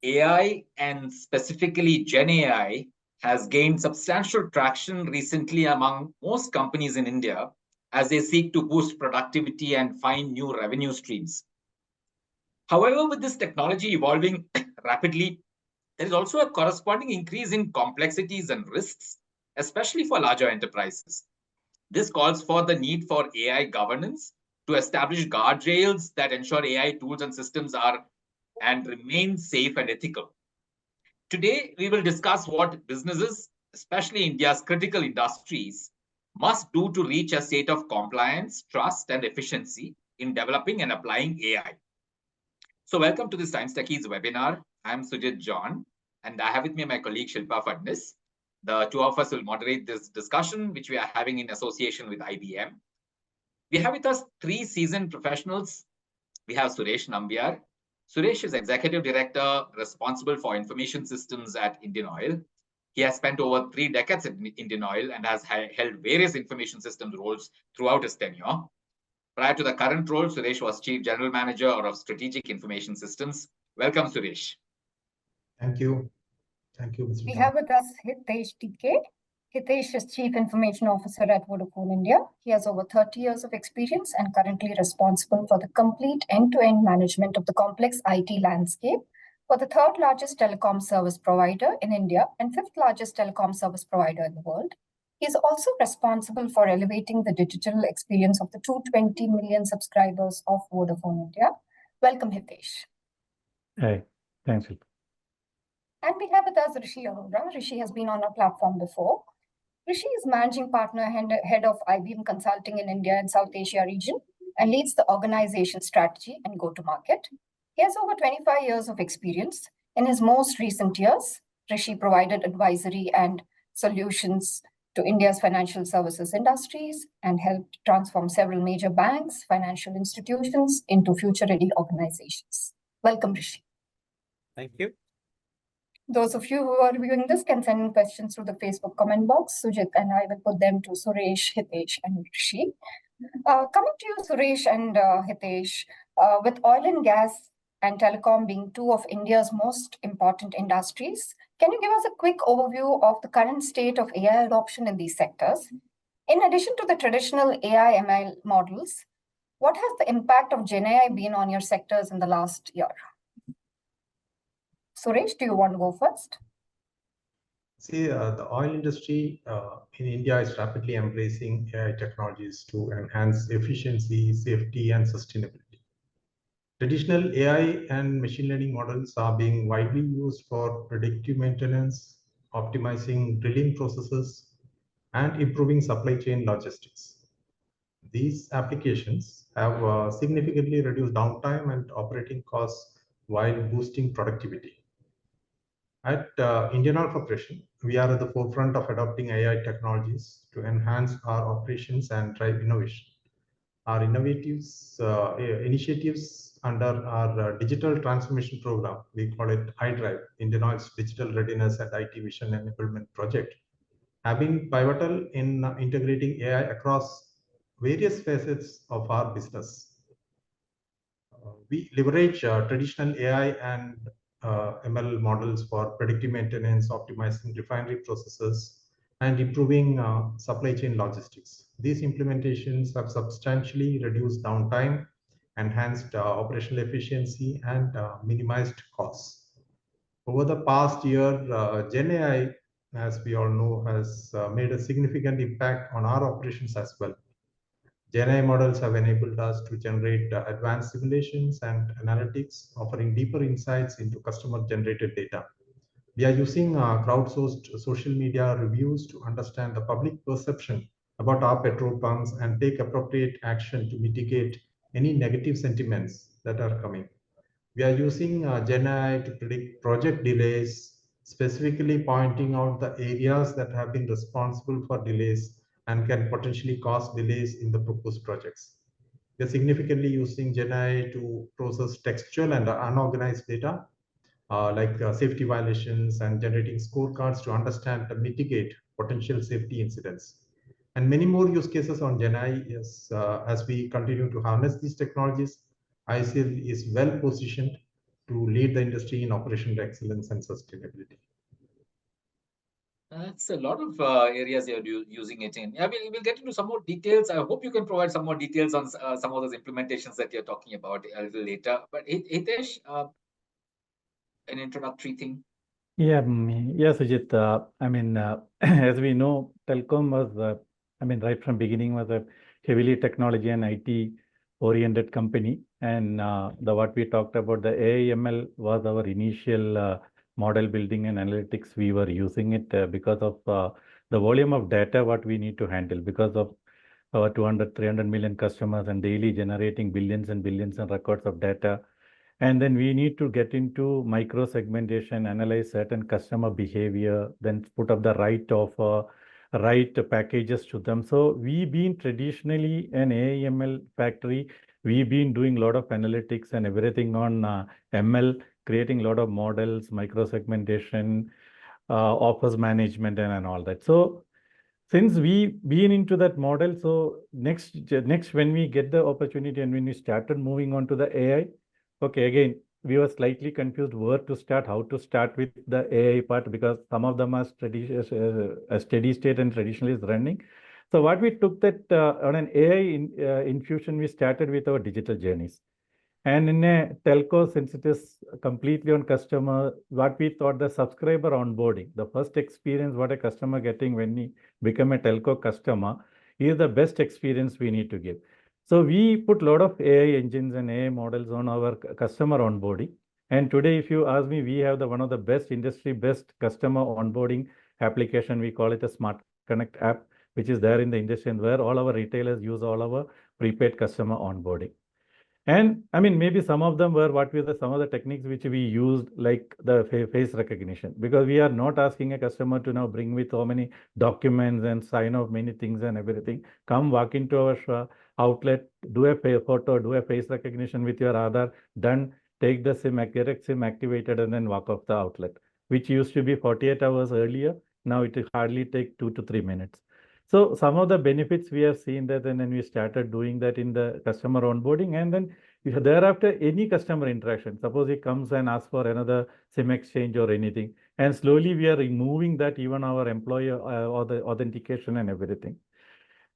AI and specifically Gen AI has gained substantial traction recently among most companies in India as they seek to boost productivity and find new revenue streams. However, with this technology evolving rapidly, there is also a corresponding increase in complexities and risks, especially for larger enterprises. This calls for the need for AI governance to establish guardrails that ensure AI tools and systems are and remain safe and ethical. Today, we will discuss what businesses, especially India's critical industries, must do to reach a state of compliance, trust, and efficiency in developing and applying AI. So, welcome to the Science Techies webinar. I'm Sujit John, and I have with me my colleague Shilpa Fadnis. The two of us will moderate this discussion, which we are having in association with IBM. We have with us three seasoned professionals. We have Suresh Nambiar. Suresh is Executive Director responsible for information systems at Indian Oil. He has spent over 3 decades at Indian Oil and has held various information systems roles throughout his tenure. Prior to the current role, Suresh was Chief General Manager of Strategic Information Systems. Welcome, Suresh. Thank you. Thank you, Mr. We John. have with us Hitesh TK. Hitesh is Chief Information Officer at Vodafone India. He has over 30 years of experience and currently responsible for the complete end-to-end management of the complex IT landscape for the third largest telecom service provider in India and fifth largest telecom service provider in the world. He is also responsible for elevating the digital experience of the 220 million subscribers of Vodafone India. Welcome, Hitesh. Hey, thanks. And we have with us Rishi Aurora. Rishi has been on our platform before. Rishi is Managing Partner and Head of IBM Consulting in India and South Asia region and leads the organization strategy and go-to-market. He has over 25 years of experience. In his most recent years, Rishi provided advisory and solutions to India's financial services industries and helped transform several major banks, financial institutions into future-ready organizations. Welcome, Rishi. Thank you. Those of you who are viewing this can send in questions through the Facebook comment box. Sujit and I will put them to Suresh, Hitesh, and Rishi. Coming to you, Suresh and Hitesh, with oil and gas and telecom being two of India's most important industries, can you give us a quick overview of the current state of AI adoption in these sectors? In addition to the traditional AI ML models, what has the impact of Gen AI been on your sectors in the last year? Suresh, do you want to go first? See, the oil industry in India is rapidly embracing AI technologies to enhance efficiency, safety, and sustainability. Traditional AI and machine learning models are being widely used for predictive maintenance, optimizing drilling processes, and improving supply chain logistics. These applications have significantly reduced downtime and operating costs while boosting productivity. At Indian Oil Corporation, we are at the forefront of adopting AI technologies to enhance our operations and drive innovation. Our initiatives under our digital transformation program, we call it iDrive, Indian Oil's Digital Readiness and IT Vision Enablement Project, have been pivotal in integrating AI across various facets of our business. We leverage traditional AI and ML models for predictive maintenance, optimizing refinery processes, and improving supply chain logistics. These implementations have substantially reduced downtime, enhanced operational efficiency, and minimized costs. Over the past year, Gen AI, as we all know, has made a significant impact on our operations as well. Gen AI models have enabled us to generate advanced simulations and analytics, offering deeper insights into customer-generated data. We are using crowdsourced social media reviews to understand the public perception about our petrol pumps and take appropriate action to mitigate any negative sentiments that are coming. We are using Gen AI to predict project delays, specifically pointing out the areas that have been responsible for delays and can potentially cause delays in the proposed projects. We are significantly using Gen AI to process textual and unorganized data, like safety violations, and generating scorecards to understand and mitigate potential safety incidents. And many more use cases on Gen AI as we continue to harness these technologies. ICL is well positioned to lead the industry in operational excellence and sustainability. That's a lot of areas you're using it in. Yeah, we'll get into some more details. I hope you can provide some more details on some of those implementations that you're talking about a little later. But Hitesh, an introductory thing. Yeah, Sujit. I mean, as we know, telecom was, I mean, right from beginning was a heavily technology and IT oriented company. And the what we talked about, the AI/ML was our initial model building and analytics. We were using it because of the volume of data what we need to handle because of our 200, 300 million customers and daily generating billions and billions and records of data. And then we need to get into micro segmentation, analyze certain customer behavior, then put up the right packages to them. So we been traditionally an AIML factory. We've been doing a lot of analytics and everything on ML, creating a lot of models, micro segmentation, offers management and all that. So since we been into that model, so next when we get the opportunity and when we started moving on to the AI, okay, again, we were slightly confused where to start, how to start with the AI part, because some of them are a steady state and traditionally is running. So what we took that on an AI infusion, we started with our digital journeys. And in a telco, since it is completely on customer, what we thought the subscriber onboarding, the first experience what a customer getting when he become a telco customer is the best experience we need to give. So we put a lot of AI engines and AI models on our customer onboarding. And today, if you ask me, we have one of the best industry best customer onboarding application. We call it a Smart Connect app, which is there in the industry and where all our retailers use all our prepaid customer onboarding. And I mean, maybe some of them were what were some of the techniques which we used, like the face recognition, because we are not asking a customer to now bring with so many documents and sign off many things and everything. Come walk into our outlet, do a photo, do a face recognition with your Aadhaar, done, take the SIM, direct SIM activated, and then walk off the outlet, which used to be 48 hours earlier. Now it will hardly take 2 to 3 minutes. So some of the benefits we have seen that, and then we started doing that in the customer onboarding, and then thereafter any customer interaction. Suppose he comes and asks for another SIM exchange or anything, and slowly we are removing that even our employee or the authentication and everything.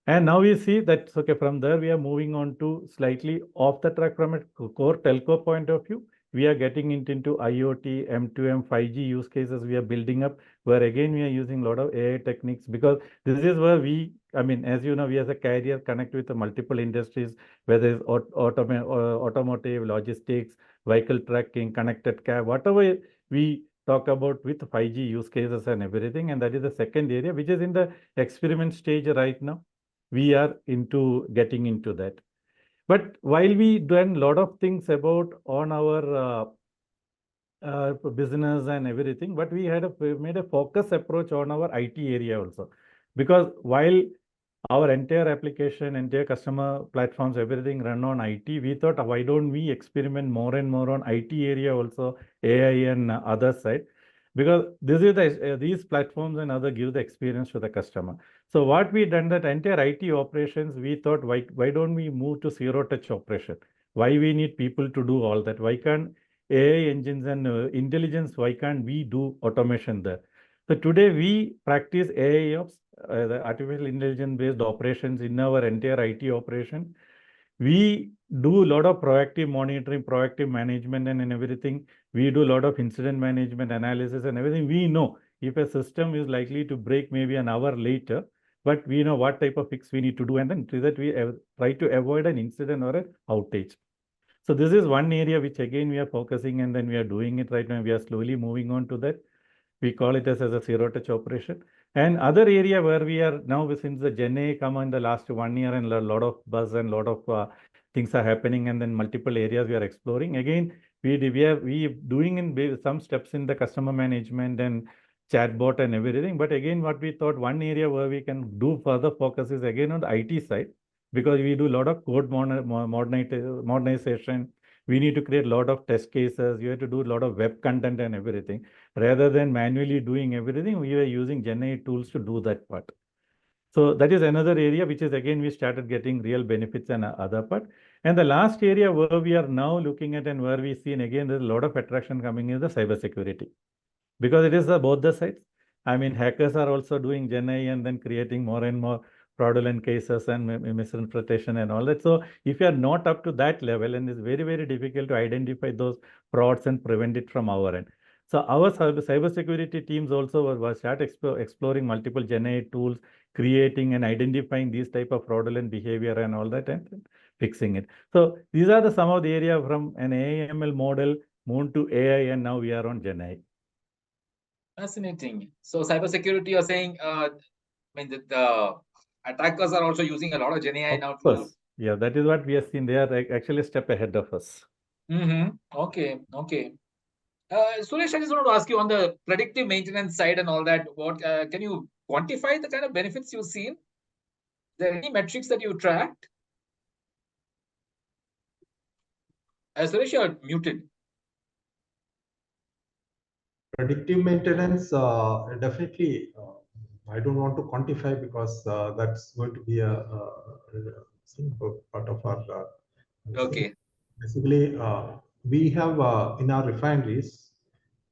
And now we see that okay, from there we are moving on to slightly off the track from a core telco point of view. We are getting into IoT, M2M, 5G use cases we are building up, where again we are using a lot of AI techniques, because this is where we, I mean, as you know, we as a carrier connect with the multiple industries, whether it's automotive, logistics, vehicle tracking, connected car, whatever we talk about with 5G use cases and everything. And that is the second area, which is in the experiment stage right now. We are getting into that. But while we done a lot of things about on our business and everything, but we made a focus approach on our IT area also, because while our entire application, entire customer platforms, everything run on IT, we thought why don't we experiment more and more on IT area also, AI and other side, because this is these platforms and other give the experience to the customer. So what we done that entire IT operations, we thought why don't we move to zero touch operation? Why we need people to do all that? Why can't AI engines and intelligence, why can't we do automation there? So today we practice AI ops, the artificial intelligence based operations in our entire IT operation. We do a lot of proactive monitoring, proactive management and everything. We do a lot of incident management analysis and everything. We know if a system is likely to break maybe an hour later, but we know what type of fix we need to do, and then to that we try to avoid an incident or an outage. So this is one area which again we are focusing, and then we are doing it right now. We are slowly moving on to that. We call it as a zero touch operation. And other area where we are now, since the Gen A come in the last 1 year and a lot of buzz and a lot of things are happening, and then multiple areas we are exploring. Again, we doing in some steps in the customer management and chatbot and everything. But again, what we thought one area where we can do further focus is again on the IT side, because we do a lot of code modernization. We need to create a lot of test cases. You have to do a lot of web content and everything. Rather than manually doing everything, we were using Gen AI tools to do that part. So that is another area which is again we started getting real benefits and other part. And the last area where we are now looking at and where we see, and again, there's a lot of attraction coming is the cybersecurity, because it is both the sides. I mean, hackers are also doing Gen AI and then creating more and more fraudulent cases and misinterpretation and all that. So if you are not up to that level, and it's very, very difficult to identify those frauds and prevent it from our end. So our cybersecurity teams also were start exploring multiple Gen AI tools, creating and identifying these type of fraudulent behavior and all that, and fixing it. So these are some of the area from an AI/ML model moved to AI, and now we are on Gen AI. Fascinating. So cybersecurity, you're saying, I mean, the attackers are also using a lot of Gen AI now Of course. Yeah, that is what we have seen. They are actually a step ahead of us. Okay, okay. Suresh, I just want to ask you on the predictive maintenance side and all that, what can you quantify the kind of benefits you've seen? Is there any metrics that you tracked? Suresh, you're muted. Predictive maintenance, definitely, I don't want to quantify because that's going to be a part of our. Okay. Basically, we have in our refineries,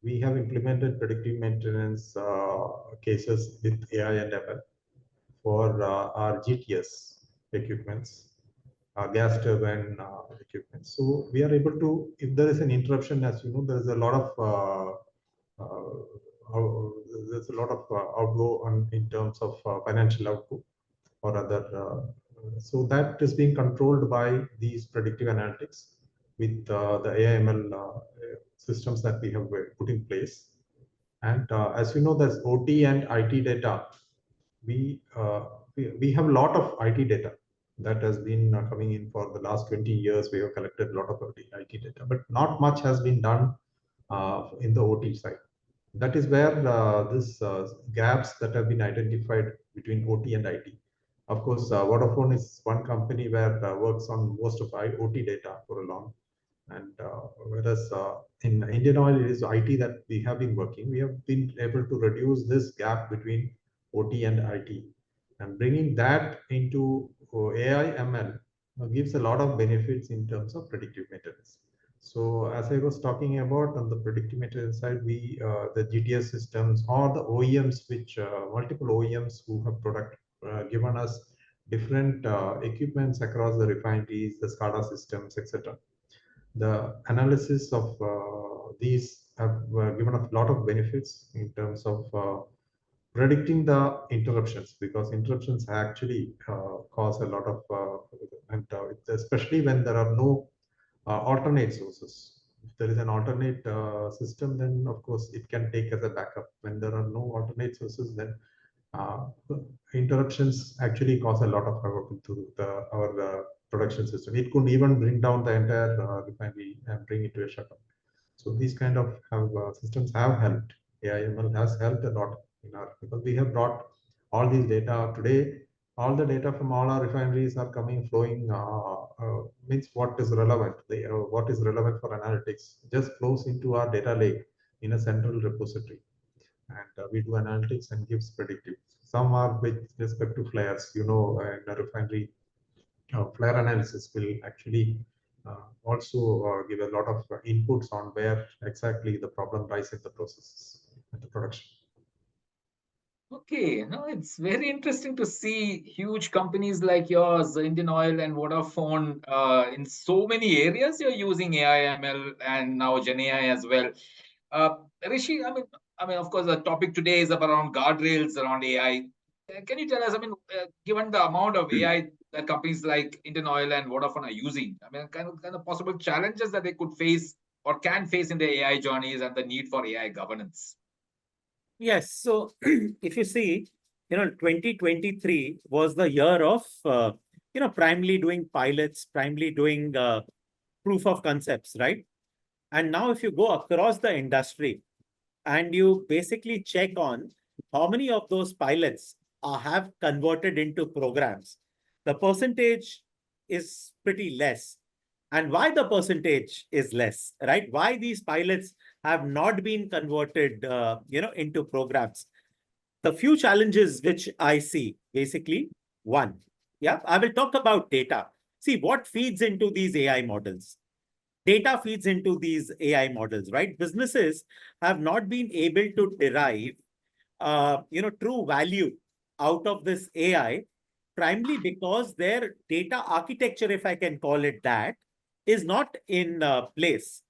we have implemented predictive maintenance cases with AI and ML for our GTS equipments, gas turbine equipment. So we are able to, if there is an interruption, as you know, there is a lot of there's a lot of outgo in terms of financial outgo or other. So that is being controlled by these predictive analytics with the AI/ML systems that we have put in place. And as you know, there's OT and IT data. We have a lot of IT data that has been coming in for the last 20 years. We have collected a lot of IT data, but not much has been done in the OT side. That is where this gaps that have been identified between OT and IT. Of course, Vodafone is one company where works on most of OT data for a long. And whereas in Indian Oil, it is IT that we have been working. We have been able to reduce this gap between OT and IT, and bringing that into AI/ML gives a lot of benefits in terms of predictive maintenance. So as I was talking about on the predictive maintenance side, we the GTS systems or the OEMs, which multiple OEMs who have given us different equipments across the refineries, the SCADA systems, etc. The analysis of these have given a lot of benefits in terms of predicting the interruptions, because interruptions actually cause a lot of and especially when there are no alternate sources. If there is an alternate system, then of course it can take as a backup. When there are no alternate sources, then uh, interruptions actually cause a lot of havoc to our production system. It could even bring down the entire refinery and bring it to a shutdown. So these kind of systems have helped. AI/ML has helped a lot in our, because we have brought all these data today. All the data from all our refineries are coming, flowing. Means what is relevant. What is relevant for analytics just flows into our data lake in a central repository, and we do analytics and gives predictive. Some are with respect to flares. You know, in a refinery, flare analysis will actually also give a lot of inputs on where exactly the problem lies in the processes and the production. Okay, no, it's very interesting to see huge companies like yours, Indian Oil and Vodafone, in so many areas you're using AI, ML, and now Gen AI as well. Rishi, I mean, of course, the topic today is around guardrails around AI. Can you tell us, I mean, given the amount of AI that companies like Indian Oil and Vodafone are using, I mean, kind of possible challenges that they could face or can face in their AI journeys and the need for AI governance? Yes. So if you see, 2023 was the year of, primarily doing pilots, primarily doing proof of concepts, right? And now if you go across the industry and you basically check on how many of those pilots have converted into programs, the percentage is pretty less. And why the percentage is less, right? Why these pilots have not been converted, into programs? The few challenges which I see, basically, one, yeah, I will talk about data. See, what feeds into these AI models? Data feeds into these AI models, right? Businesses have not been able to derive, true value out of this AI, primarily because their data architecture, if I can call it that, is not in place.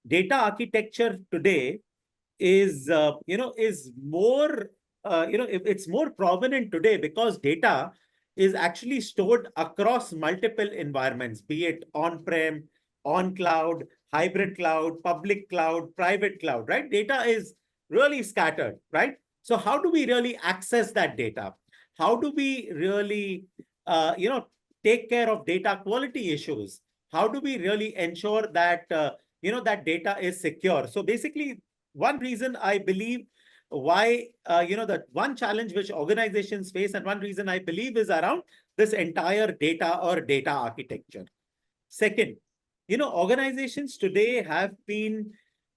Data architecture today is, is more, it's more prominent today because data is actually stored across multiple environments, be it on-prem, on cloud, hybrid cloud, public cloud, private cloud, right? Data is really scattered, right? So how do we really access that data? How do we really, take care of data quality issues? How do we really ensure that, that data is secure? So basically, one reason I believe why, the one challenge which organizations face and one reason I believe is around this entire data or data architecture. Second, organizations today have been,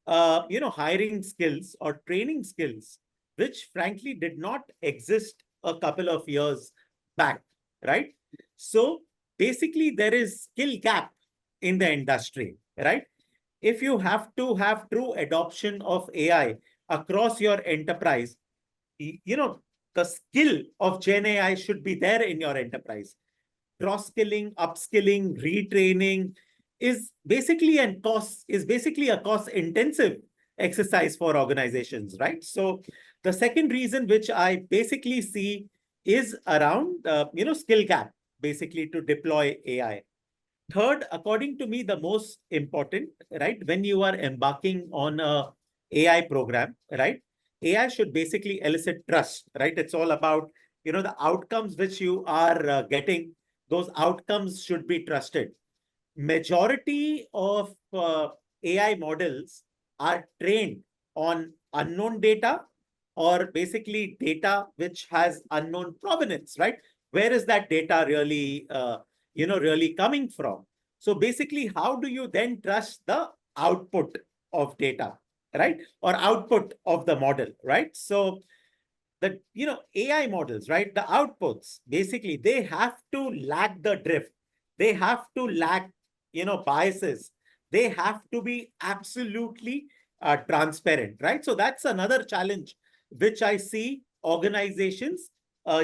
hiring skills or training skills, which frankly did not exist a couple of years back, right? So basically there is skill gap in the industry, right? If you have to have true adoption of AI across your enterprise, the skill of Gen AI should be there in your enterprise. Cross-skilling, upskilling, retraining is basically a cost-intensive exercise for organizations, right? So the second reason which I basically see is around, skill gap, basically to deploy AI. Third, according to me, the most important, right, when you are embarking on a AI program, right, AI should basically elicit trust, right? It's all about, the outcomes which you are getting, those outcomes should be trusted. Majority of AI models are trained on unknown data or basically data which has unknown provenance, right? Where is that data really, really coming from? So basically, how do you then trust the output of data, right? Or output of the model, right? So the, AI models, right? The outputs, basically, they have to lack the drift. They have to lack, biases. They have to be absolutely transparent, right? So that's another challenge which I see organizations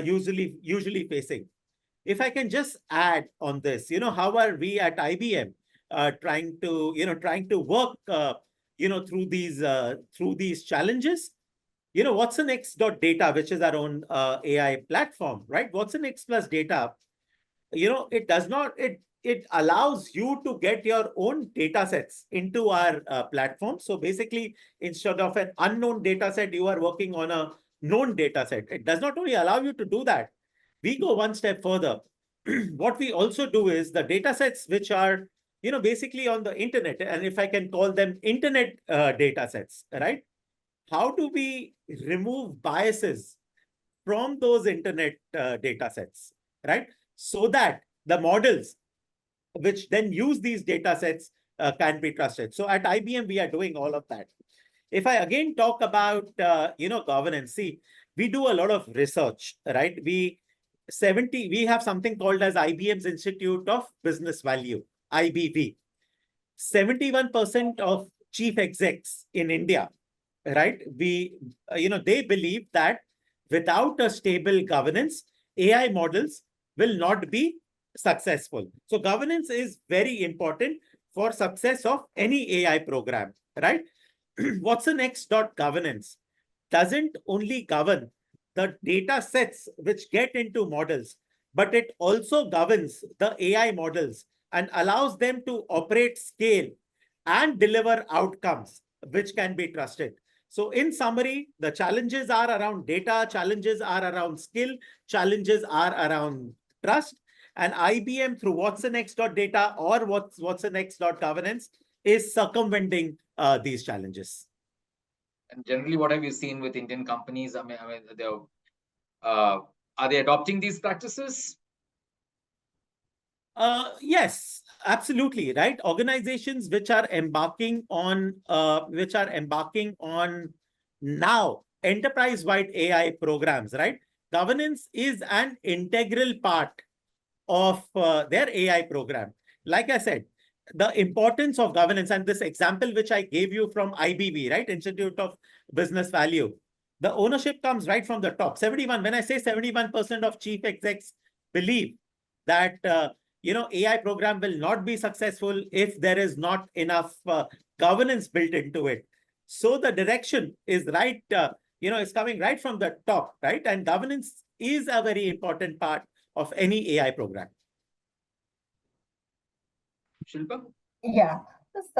usually facing. If I can just add on this, how are we at IBM trying to work, through these challenges? What's the next dot data, which is our own AI platform, right? What's the next plus data? It does not, it allows you to get your own data sets into our platform. So basically, instead of an unknown data set, you are working on a known data set. It does not only allow you to do that, we go one step further. What we also do is the data sets which are, basically on the internet, and if I can call them internet data sets, right? How do we remove biases from those internet data sets, right? So that the models which then use these data sets can be trusted. So at IBM, we are doing all of that. If I again talk about, governance, see, we do a lot of research, right? We have something called as IBM's Institute of Business Value, IBV. 71% of chief execs in India, right? They believe that without a stable governance, AI models will not be successful. So governance is very important for success of any AI program, right? What's the next dot governance? Doesn't only govern the data sets which get into models, but it also governs the AI models and allows them to operate, scale, and deliver outcomes which can be trusted. So in summary, the challenges are around data, challenges are around skill, challenges are around trust. And IBM, through what's the next dot data or what's the next dot governance, is circumventing these challenges. And generally, what have you seen with Indian companies? Are they adopting these practices? Yes, absolutely, right. Organizations which are embarking on now enterprise-wide AI programs, right? Governance is an integral part of their AI program. Like I said, the importance of governance, and this example which I gave you from IBV, right, Institute of Business Value, the ownership comes right from the top. 71, when I say 71% of chief execs believe that AI program will not be successful if there is not enough governance built into it. So the direction is right, is coming right from the top, right? And governance is a very important part of any AI program. Shilpa? Yeah, just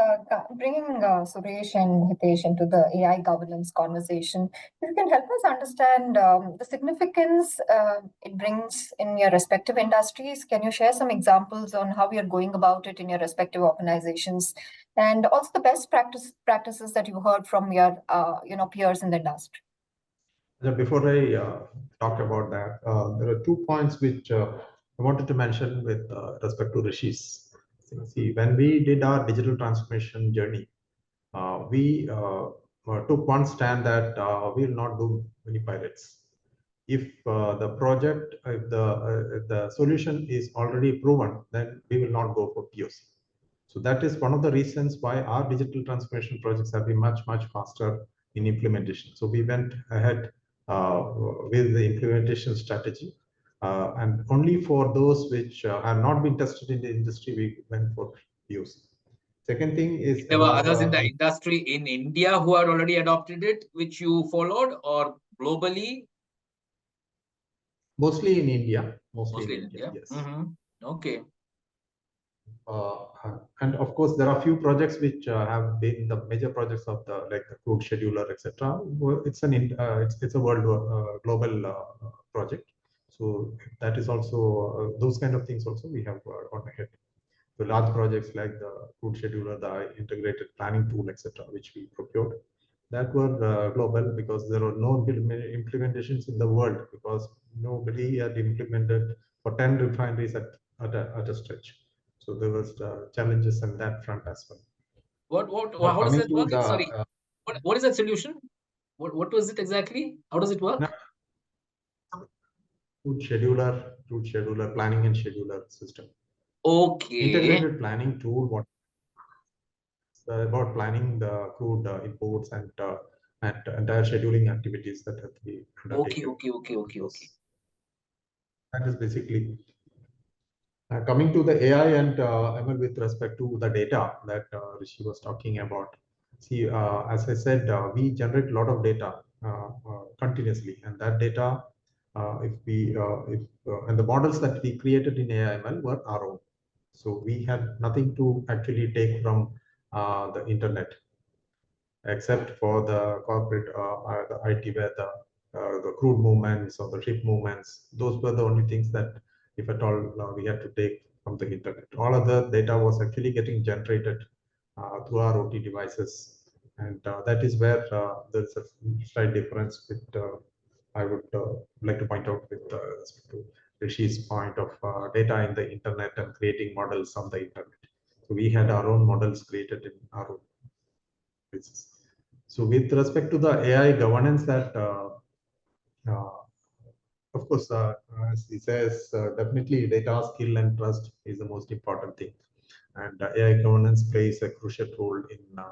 bringing Suresh and Hitesh into the AI governance conversation, if you can help us understand the significance it brings in your respective industries. Can you share some examples on how you're going about it in your respective organizations, and also the best practices that you heard from your peers in the industry? Before I talk about that, there are 2 points which I wanted to mention with respect to Rishi's. See, when we did our digital transformation journey, we took one stand that we will not do many pilots. If the project, if the solution is already proven, then we will not go for POC. So that is one of the reasons why our digital transformation projects have been much, much faster in implementation. So we went ahead with the implementation strategy. And only for those which have not been tested in the industry, we went for POC. Second thing is there were others in the industry in India who had already adopted it, which you followed, or globally? Mostly in India. Mostly in India. Yes. Okay. And of course, there are few projects which have been the major projects of the crude scheduler, etc. It's a world global project. So that is also those kind of things also we have gone ahead. The large projects like the crude scheduler, the integrated planning tool, etc., which we procured, that were global because there were no implementations in the world because nobody had implemented for 10 refineries at a stretch. So there was challenges on that front as well. How does it work? Sorry, what is that solution? What was it exactly? How does it work? Crude scheduler, planning and scheduler system. Okay. Integrated planning tool. What about planning the crude imports and entire scheduling activities that have to be undertaken. Okay. That is basically coming to the AI and ML with respect to the data that Rishi was talking about. See, as I said, we generate a lot of data continuously, and that data, and the models that we created in AI ML were our own. So we had nothing to actually take from the internet, except for the corporate the IT, where the crude movements or the ship movements. Those were the only things that, if at all, we had to take from the internet. All other data was actually getting generated through our OT devices, and that is where there's a slight difference with I would like to point out with respect to Rishi's point of data in the internet and creating models on the internet. So we had our own models created in our own basis. So with respect to the AI governance, that of course, as he says, definitely data, skill, and trust is the most important thing. And AI governance plays a crucial role in a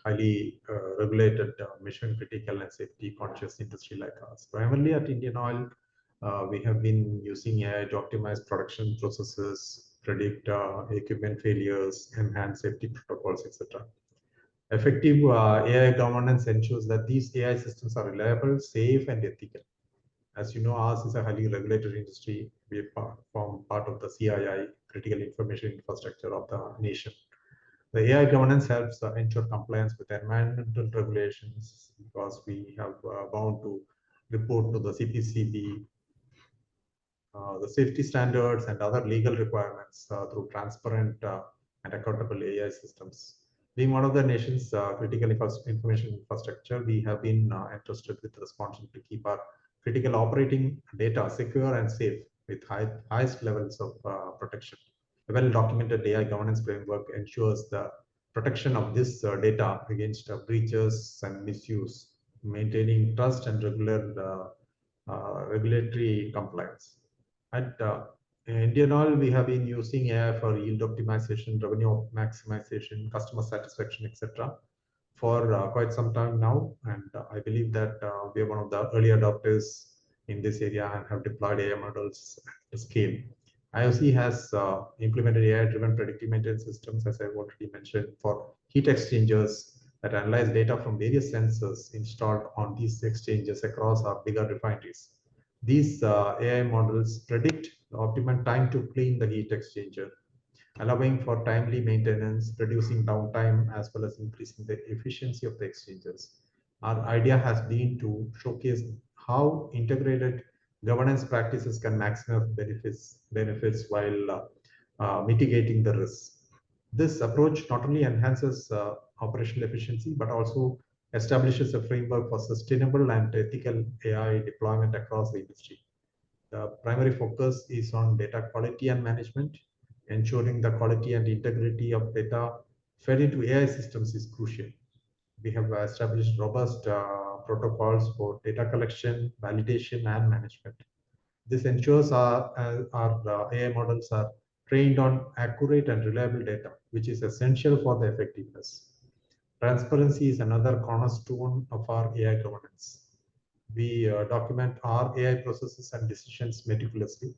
highly regulated, mission critical, and safety conscious industry like us. Primarily at Indian Oil, we have been using AI to optimize production processes, predict equipment failures, enhance safety protocols, etc. Effective AI governance ensures that these AI systems are reliable, safe, and ethical. As you know, ours is a highly regulated industry. We form part of the CII, Critical Information Infrastructure of the nation. The AI governance helps ensure compliance with environmental regulations because we have bound to report to the CPCB the safety standards and other legal requirements through transparent and accountable AI systems. Being one of the nation's critical information infrastructure, we have been entrusted with the responsibility to keep our critical operating data secure and safe with highest levels of protection. A well-documented AI governance framework ensures the protection of this data against breaches and misuse, maintaining trust and regulatory compliance. And Indian Oil, we have been using AI for yield optimization, revenue maximization, customer satisfaction, etc. for quite some time now. And I believe that we are one of the early adopters in this area and have deployed AI models at scale. IOC has implemented AI-driven predictive maintenance systems, as I've already mentioned, for heat exchangers that analyze data from various sensors installed on these exchanges across our bigger refineries. These AI models predict the optimum time to clean the heat exchanger, allowing for timely maintenance, reducing downtime, as well as increasing the efficiency of the exchanges. Our idea has been to showcase how integrated governance practices can maximize benefits while mitigating the risks. This approach not only enhances operational efficiency, but also establishes a framework for sustainable and ethical AI deployment across the industry. The primary focus is on data quality and management. Ensuring the quality and integrity of data fed into AI systems is crucial. We have established robust protocols for data collection, validation, and management. This ensures our AI models are trained on accurate and reliable data, which is essential for the effectiveness. Transparency is another cornerstone of our AI governance. We document our AI processes and decisions meticulously.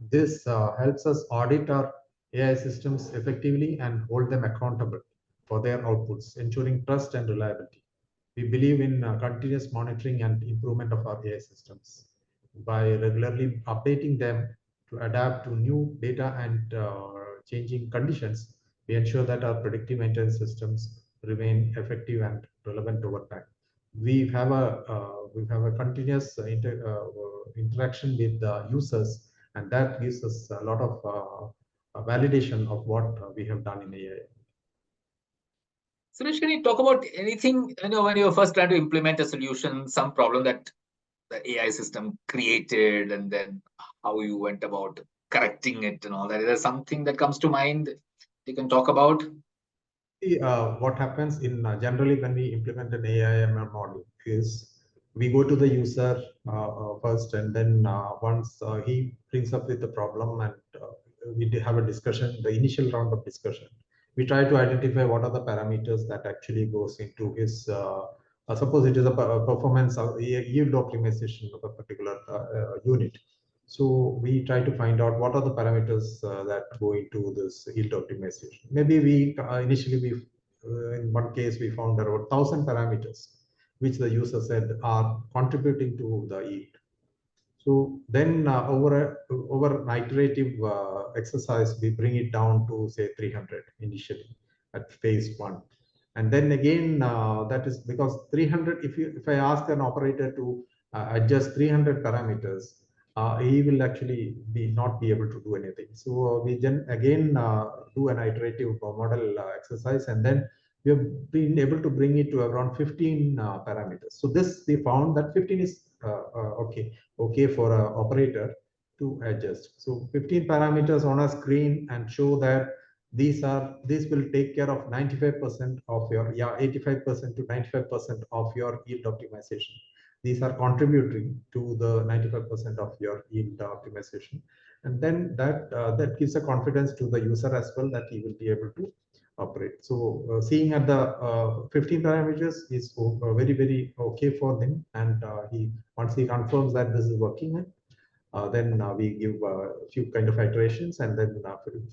This helps us audit our AI systems effectively and hold them accountable for their outputs, ensuring trust and reliability. We believe in continuous monitoring and improvement of our AI systems. By regularly updating them to adapt to new data and changing conditions, we ensure that our predictive maintenance systems remain effective and relevant over time. We have a continuous interaction with the users, and that gives us a lot of validation of what we have done in AI. Suresh, can you talk about anything, when you were first trying to implement a solution, some problem that the AI system created, and then how you went about correcting it and all that? Is there something that comes to mind you can talk about? What happens in generally when we implement an AI ML model is we go to the user first, and then once he brings up with the problem, and we have a discussion, the initial round of discussion, we try to identify what are the parameters that actually goes into his suppose it is a performance or yield optimization of a particular unit. So we try to find out what are the parameters that go into this yield optimization. Maybe we initially in one case we found there were 1,000 parameters which the user said are contributing to the yield. So then over an iterative exercise, we bring it down to say 300 initially at phase one. And then again, that is because 300, if I ask an operator to adjust 300 parameters, he will actually not be able to do anything. So we then again do an iterative model exercise, and then we have been able to bring it to around 15 parameters. So this we found that 15 is okay for an operator to adjust. So 15 parameters on a screen and show that these will take care of 95% of your 85% to 95% of your yield optimization. These are contributing to the 95% of your yield optimization, and then that gives a confidence to the user as well that he will be able to operate. So seeing at the 15 parameters is very okay for them, and once he confirms that this is working, then we give a few kind of iterations, and then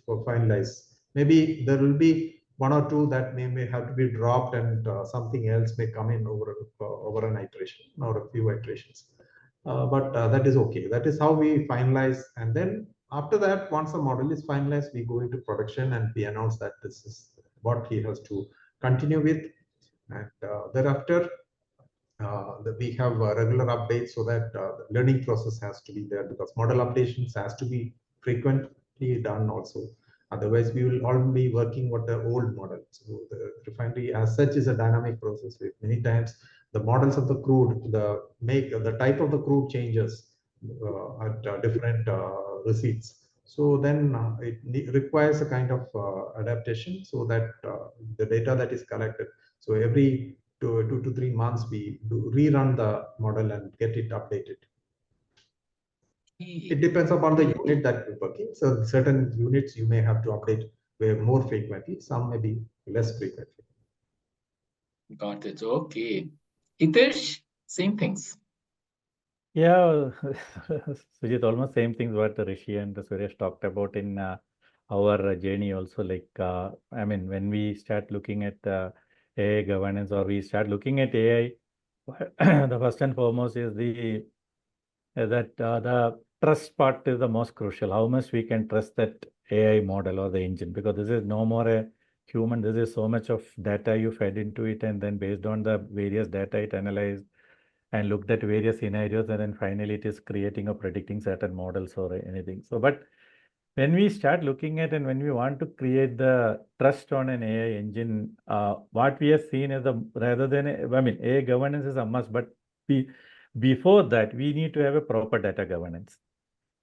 for finalize. Maybe there will be one or two that may have to be dropped, and something else may come in over an iteration or a few iterations. But that is okay. That is how we finalize, and then after that, once the model is finalized, we go into production and we announce that this is what he has to continue with, and thereafter we have regular updates so that the learning process has to be there, because model updations has to be frequently done also. Otherwise, we will all be working with the old model. So the refinery as such is a dynamic process with many times the models of the crude, the type of the crude changes at different receipts. So then it requires a kind of adaptation so that the data that is collected. So every 2 to 3 months, we rerun the model and get it updated. It depends upon the unit that you're working. So certain units you may have to update more frequently, some may be less frequently. Got it. Okay. Hitesh, same things. Yeah, Sujit, almost same things what Rishi and Suresh talked about in our journey also. Like, I mean, when we start looking at AI governance or we start looking at AI, the first and foremost is the trust part is the most crucial. How much we can trust that AI model or the engine, because this is no more a human. This is so much of data you fed into it, and then based on the various data it analyzed and looked at various scenarios, and then finally it is creating or predicting certain models or anything. So, but when we start looking at and when we want to create the trust on an AI engine, what we have seen is rather than, I mean, AI governance is a must, but before that, we need to have a proper data governance,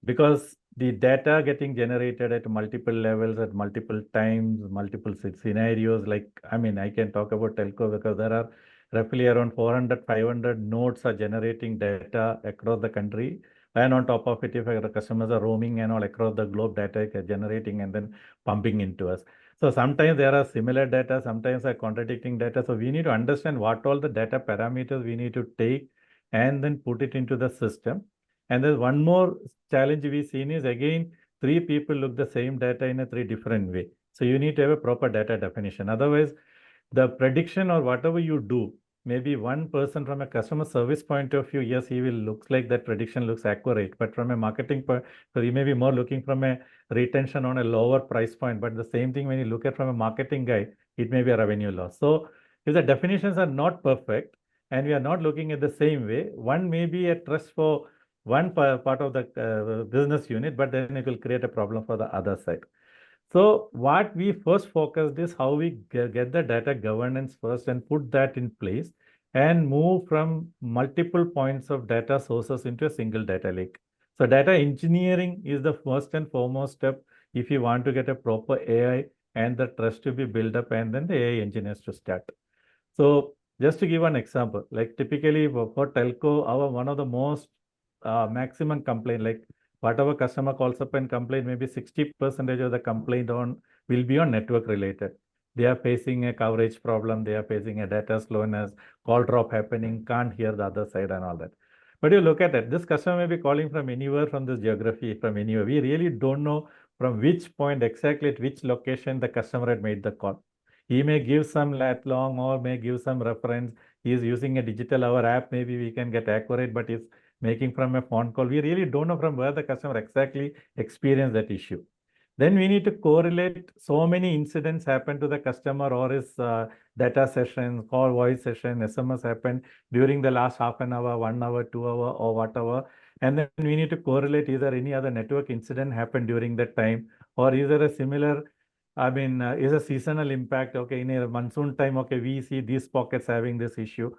because the data getting generated at multiple levels, at multiple times, multiple scenarios. Like, I mean, I can talk about telco because there are roughly around 400, 500 nodes are generating data across the country. And on top of it, if the customers are roaming and all across the globe, data is generating and then pumping into us. So sometimes there are similar data, sometimes are contradicting data. So we need to understand what all the data parameters we need to take and then put it into the system. And there's one more challenge we've seen is, again, three people look the same data in a three different way. So you need to have a proper data definition. Otherwise, the prediction or whatever you do, maybe one person from a customer service point of view, yes, he will looks like that prediction looks accurate, but from a marketing point, so he may be more looking from a retention on a lower price point. But the same thing when you look at from a marketing guy, it may be a revenue loss. So if the definitions are not perfect and we are not looking at the same way, one may be a trust for one part of the business unit, but then it will create a problem for the other side. So what we first focused is how we get the data governance first and put that in place and move from multiple points of data sources into a single data lake. So data engineering is the first and foremost step if you want to get a proper AI and the trust to be built up, and then the AI engineers to start. So just to give an example, like typically for telco, our one of the most maximum complaint, like whatever customer calls up and complain, maybe 60% of the complaint will be on network related. They are facing a coverage problem, they are facing a data slowness, call drop happening, can't hear the other side and all that. But you look at it, this customer may be calling from anywhere from this geography, from anywhere. We really don't know from which point exactly at which location the customer had made the call. He may give some lat long or may give some reference. He is using a digital hour app. Maybe we can get accurate, but he's making from a phone call. We really don't know from where the customer exactly experienced that issue. Then we need to correlate so many incidents happen to the customer or his data session, call voice session, SMS happened during the last half an hour, 1 hour, 2 hour, or whatever. And then we need to correlate, is there any other network incident happened during that time, or is there a similar, I mean, is a seasonal impact? Okay, in a monsoon time, okay, we see these pockets having this issue.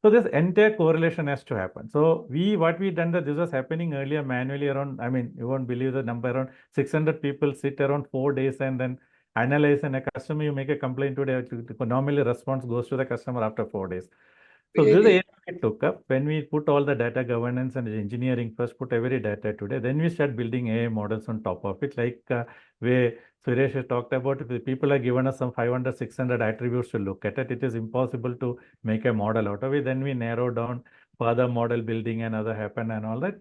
So this entire correlation has to happen. So what we done that this was happening earlier manually around, I mean, you won't believe the number, around 600 people sit around 4 days and then analyze, and a customer, you make a complaint today, normally response goes to the customer after 4 days. So this is the area we took up when we put all the data governance and engineering first, put every data today. Then we start building AI models on top of it, like where Suresh has talked about. If the people are given us some 500, 600 attributes to look at it, it is impossible to make a model out of it. Then we narrow down further model building and other happen and all that.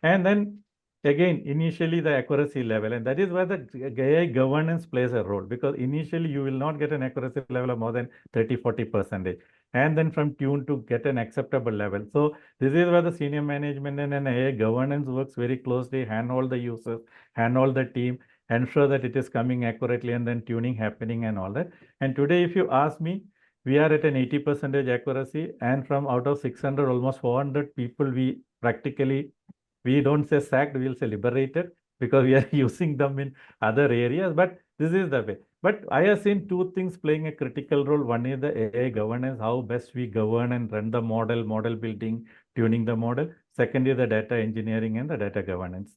And then again, initially the accuracy level, and that is where the AI governance plays a role, because initially you will not get an accuracy level of more than 30, 40%. And then from tune to get an acceptable level. So this is where the senior management and AI governance works very closely, handhold the users, handhold the team, ensure that it is coming accurately, and then tuning happening and all that. And today, if you ask me, we are at an 80% accuracy, and from out of 600, almost 400 people, we don't say sacked, we'll say liberated, because we are using them in other areas, but this is the way. But I have seen two things playing a critical role. One is the AI governance, how best we govern and run the model building, tuning the model. Second is the data engineering and the data governance.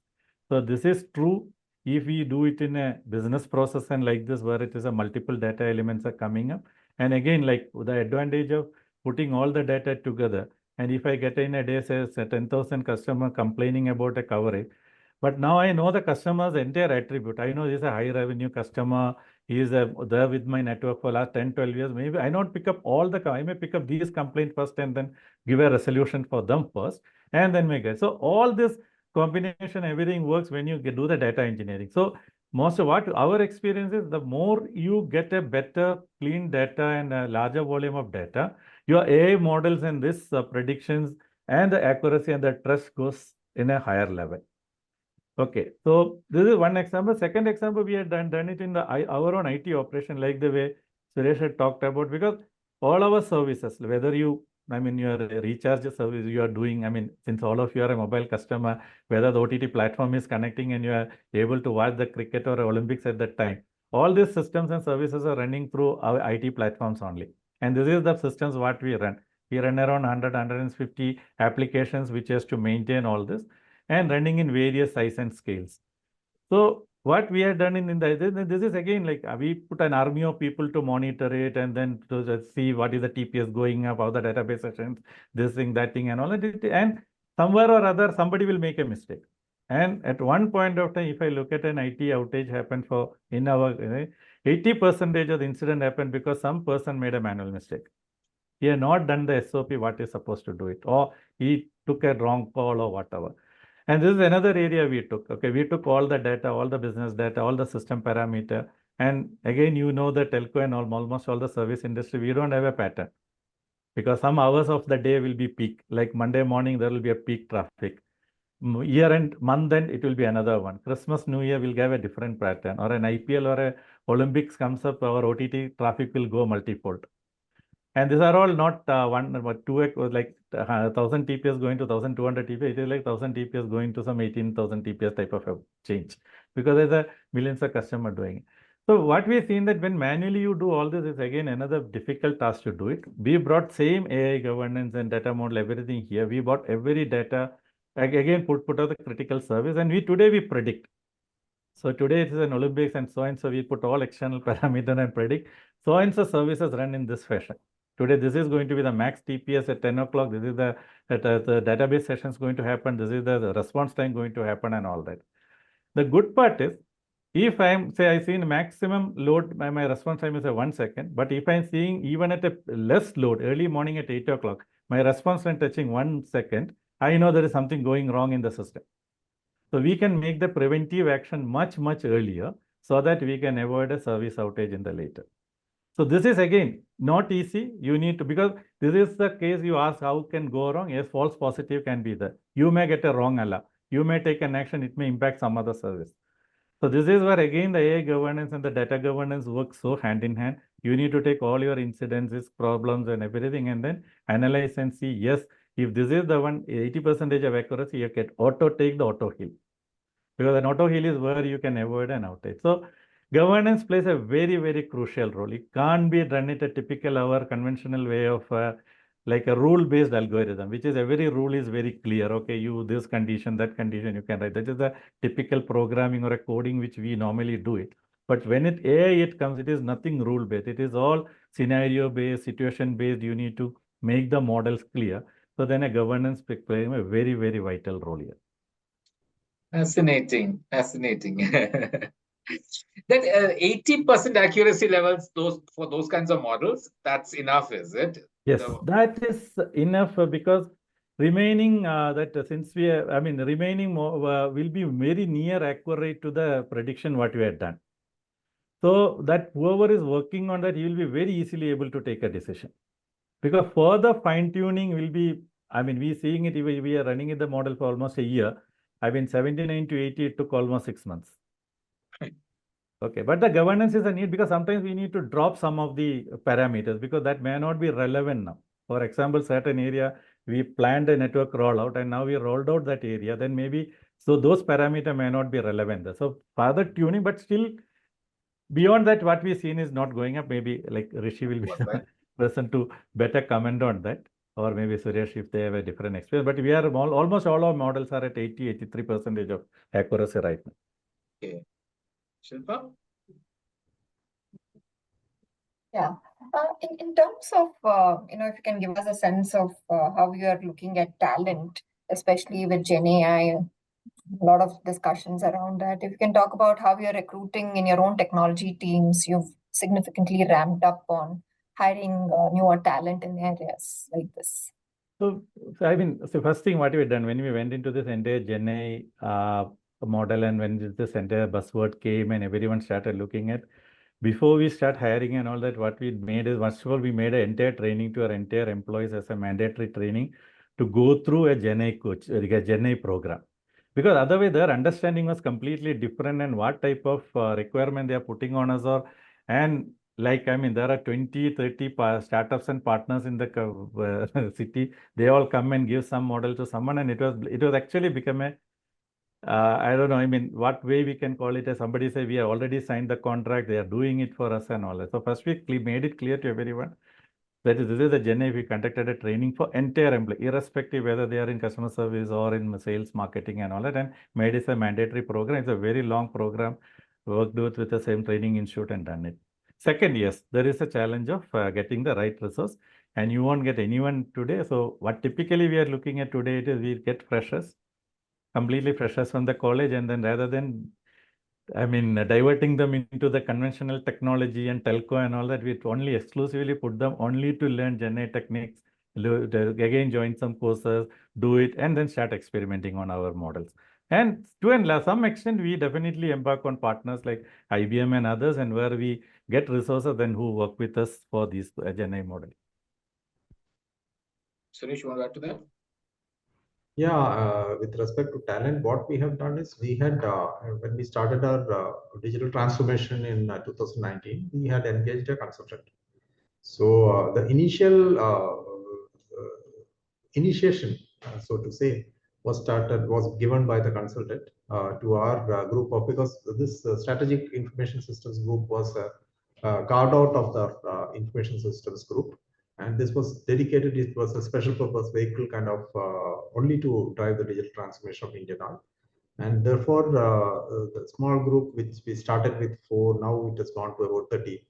So this is true if we do it in a business process and like this, where it is a multiple data elements are coming up. And again, like the advantage of putting all the data together. And if I get in a day, say 10,000 customer complaining about a coverage, But now I know the customer's entire attribute. I know he's a high revenue customer. He is there with my network for last 10, 12 years. Maybe I don't pick up all the, I may pick up these complaints first and then give a resolution for them first and then make it. So all this combination, everything works when you do the data engineering. So most of what our experience is, the more you get a better clean data and a larger volume of data, your AI models and this predictions and the accuracy and the trust goes in a higher level. Okay, so this is one example. Second example, we had done it in our own IT operation, like the way Suresh had talked about, because all our services, whether you, I mean, your recharge service you are doing, I mean, since all of you are a mobile customer, whether the OTT platform is connecting and you are able to watch the cricket or Olympics at that time, all these systems and services are running through our IT platforms only. And this is the systems what we run. We run around 100, 150 applications which has to maintain all this and running in various size and scales. So what we have done this is again like we put an army of people to monitor it and then to just see what is the TPS going up, how the database sessions, this thing, that thing and all that. And somewhere or other, somebody will make a mistake. And at one point of time, if I look at an IT outage happened for in our 80% of the incident happened because some person made a manual mistake. He had not done the SOP what is supposed to do it, or he took a wrong call or whatever. And this is another area we took. Okay, we took all the data, all the business data, all the system parameter. And again, you know the telco and almost all the service industry, we don't have a pattern. Because some hours of the day will be peak. Like Monday morning, there will be a peak traffic. Year end, month end, it will be another one. Christmas, New Year will give a different pattern. Or an IPL or a Olympics comes up, our OTT traffic will go multifold. And these are all not like 1000 TPS going to 1200 TPS. It is like 1000 TPS going to some 18,000 TPS type of a change because there's a millions of customer doing it. So what we've seen that when manually you do all this is again another difficult task to do it. We brought same AI governance and data model, everything here. We brought every data, again put out the critical service, and today we predict. So today it is an Olympics and so we put all external parameter and predict. So services run in this fashion. Today, this is going to be the max TPS at 10 o'clock. This is the database session is going to happen. This is the response time going to happen and all that. The good part is, if I'm, say, I see in maximum load, my response time is a 1 second. But if I'm seeing even at a less load, early morning at 8 o'clock, my response time touching 1 second, I know there is something going wrong in the system. So we can make the preventive action much, much earlier so that we can avoid a service outage in the later. So this is again not easy. You need to, because this is the case you ask how can go wrong. Yes, false positive can be there. You may get a wrong alarm. You may take an action. It may impact some other service. So this is where again the AI governance and the data governance work so hand in hand. You need to take all your incidences, problems and everything and then analyze and see, yes, if this is the one 80% of accuracy, you can take the auto heal. Because an auto heal is where you can avoid an outage. So governance plays a very, very crucial role. It can't be done it a typical our conventional way of like a rule-based algorithm, which is every rule is very clear. Okay, you this condition, that condition, you can write. That is the typical programming or a coding which we normally do it. But when it comes, it is nothing rule-based. It is all scenario-based, situation-based. You need to make the models clear. So then a governance plays a very, very vital role here. Fascinating, fascinating. That 80% accuracy levels, for those kinds of models, that's enough, is it? Yes, that is enough because remaining remaining will be very near accurate to the prediction what we had done. So that whoever is working on that, he will be very easily able to take a decision. Because further fine tuning will be, we seeing it, we are running in the model for almost a year. 79 to 80, it took almost 6 months. Okay, but the governance is a need because sometimes we need to drop some of the parameters because that may not be relevant now. For example, certain area, we planned a network rollout and now we rolled out that area, then maybe, so those parameters may not be relevant. So further tuning, but still beyond that, what we've seen is not going up. Maybe like Rishi will be the person to better comment on that. Or maybe Suresh if they have a different experience. But we are almost all our models are at 83% of accuracy right now. Okay. Shilpa? Yeah. In terms of, if you can give us a sense of how you are looking at talent, especially with Gen AI A lot of discussions around that. If you can talk about how you're recruiting in your own technology teams, you've significantly ramped up on hiring newer talent in areas like this. So, so first thing what we done when we went into this entire Gen AI model, and when this entire buzzword came and everyone started looking at, before we start hiring and all that, what we made is, first of all, we made an entire training to our entire employees as a mandatory training to go through a Gen AI coach, a Gen AI program. Because otherwise their understanding was completely different, and what type of requirement they are putting on us, or, and like, I mean, there are 20, 30 startups and partners in the city. They all come and give some model to someone, and it was actually become a, I don't know, I mean, what way we can call it, as somebody say, we have already signed the contract, they are doing it for us and all that. So first we made it clear to everyone that this is a Gen AI. We conducted a training for entire employee, irrespective whether they are in customer service or in sales, marketing and all that, and made it a mandatory program. It's a very long program, worked with the same training institute and done it. Second, yes, there is a challenge of getting the right resource, and you won't get anyone today. So what typically we are looking at today, it is we get freshers, completely freshers from the college, and then rather than, I mean, diverting them into the conventional technology and telco and all that, we only exclusively put them only to learn Gen AI techniques, again join some courses, do it, and then start experimenting on our models. And to some extent, we definitely embark on partners like IBM and others, and where we get resources then who work with us for these Gen AI models. Suresh, you want to add to that? Yeah, with respect to talent, what we have done is we had, when we started our digital transformation in 2019, we had engaged a consultant. So the initial initiation, so to say, was given by the consultant to our group of, because this strategic information systems group was carved out of the information systems group, and this was dedicated. It was a special purpose vehicle, kind of only to drive the digital transformation of India now. And therefore, the small group which we started with 4, now it has gone to about 30.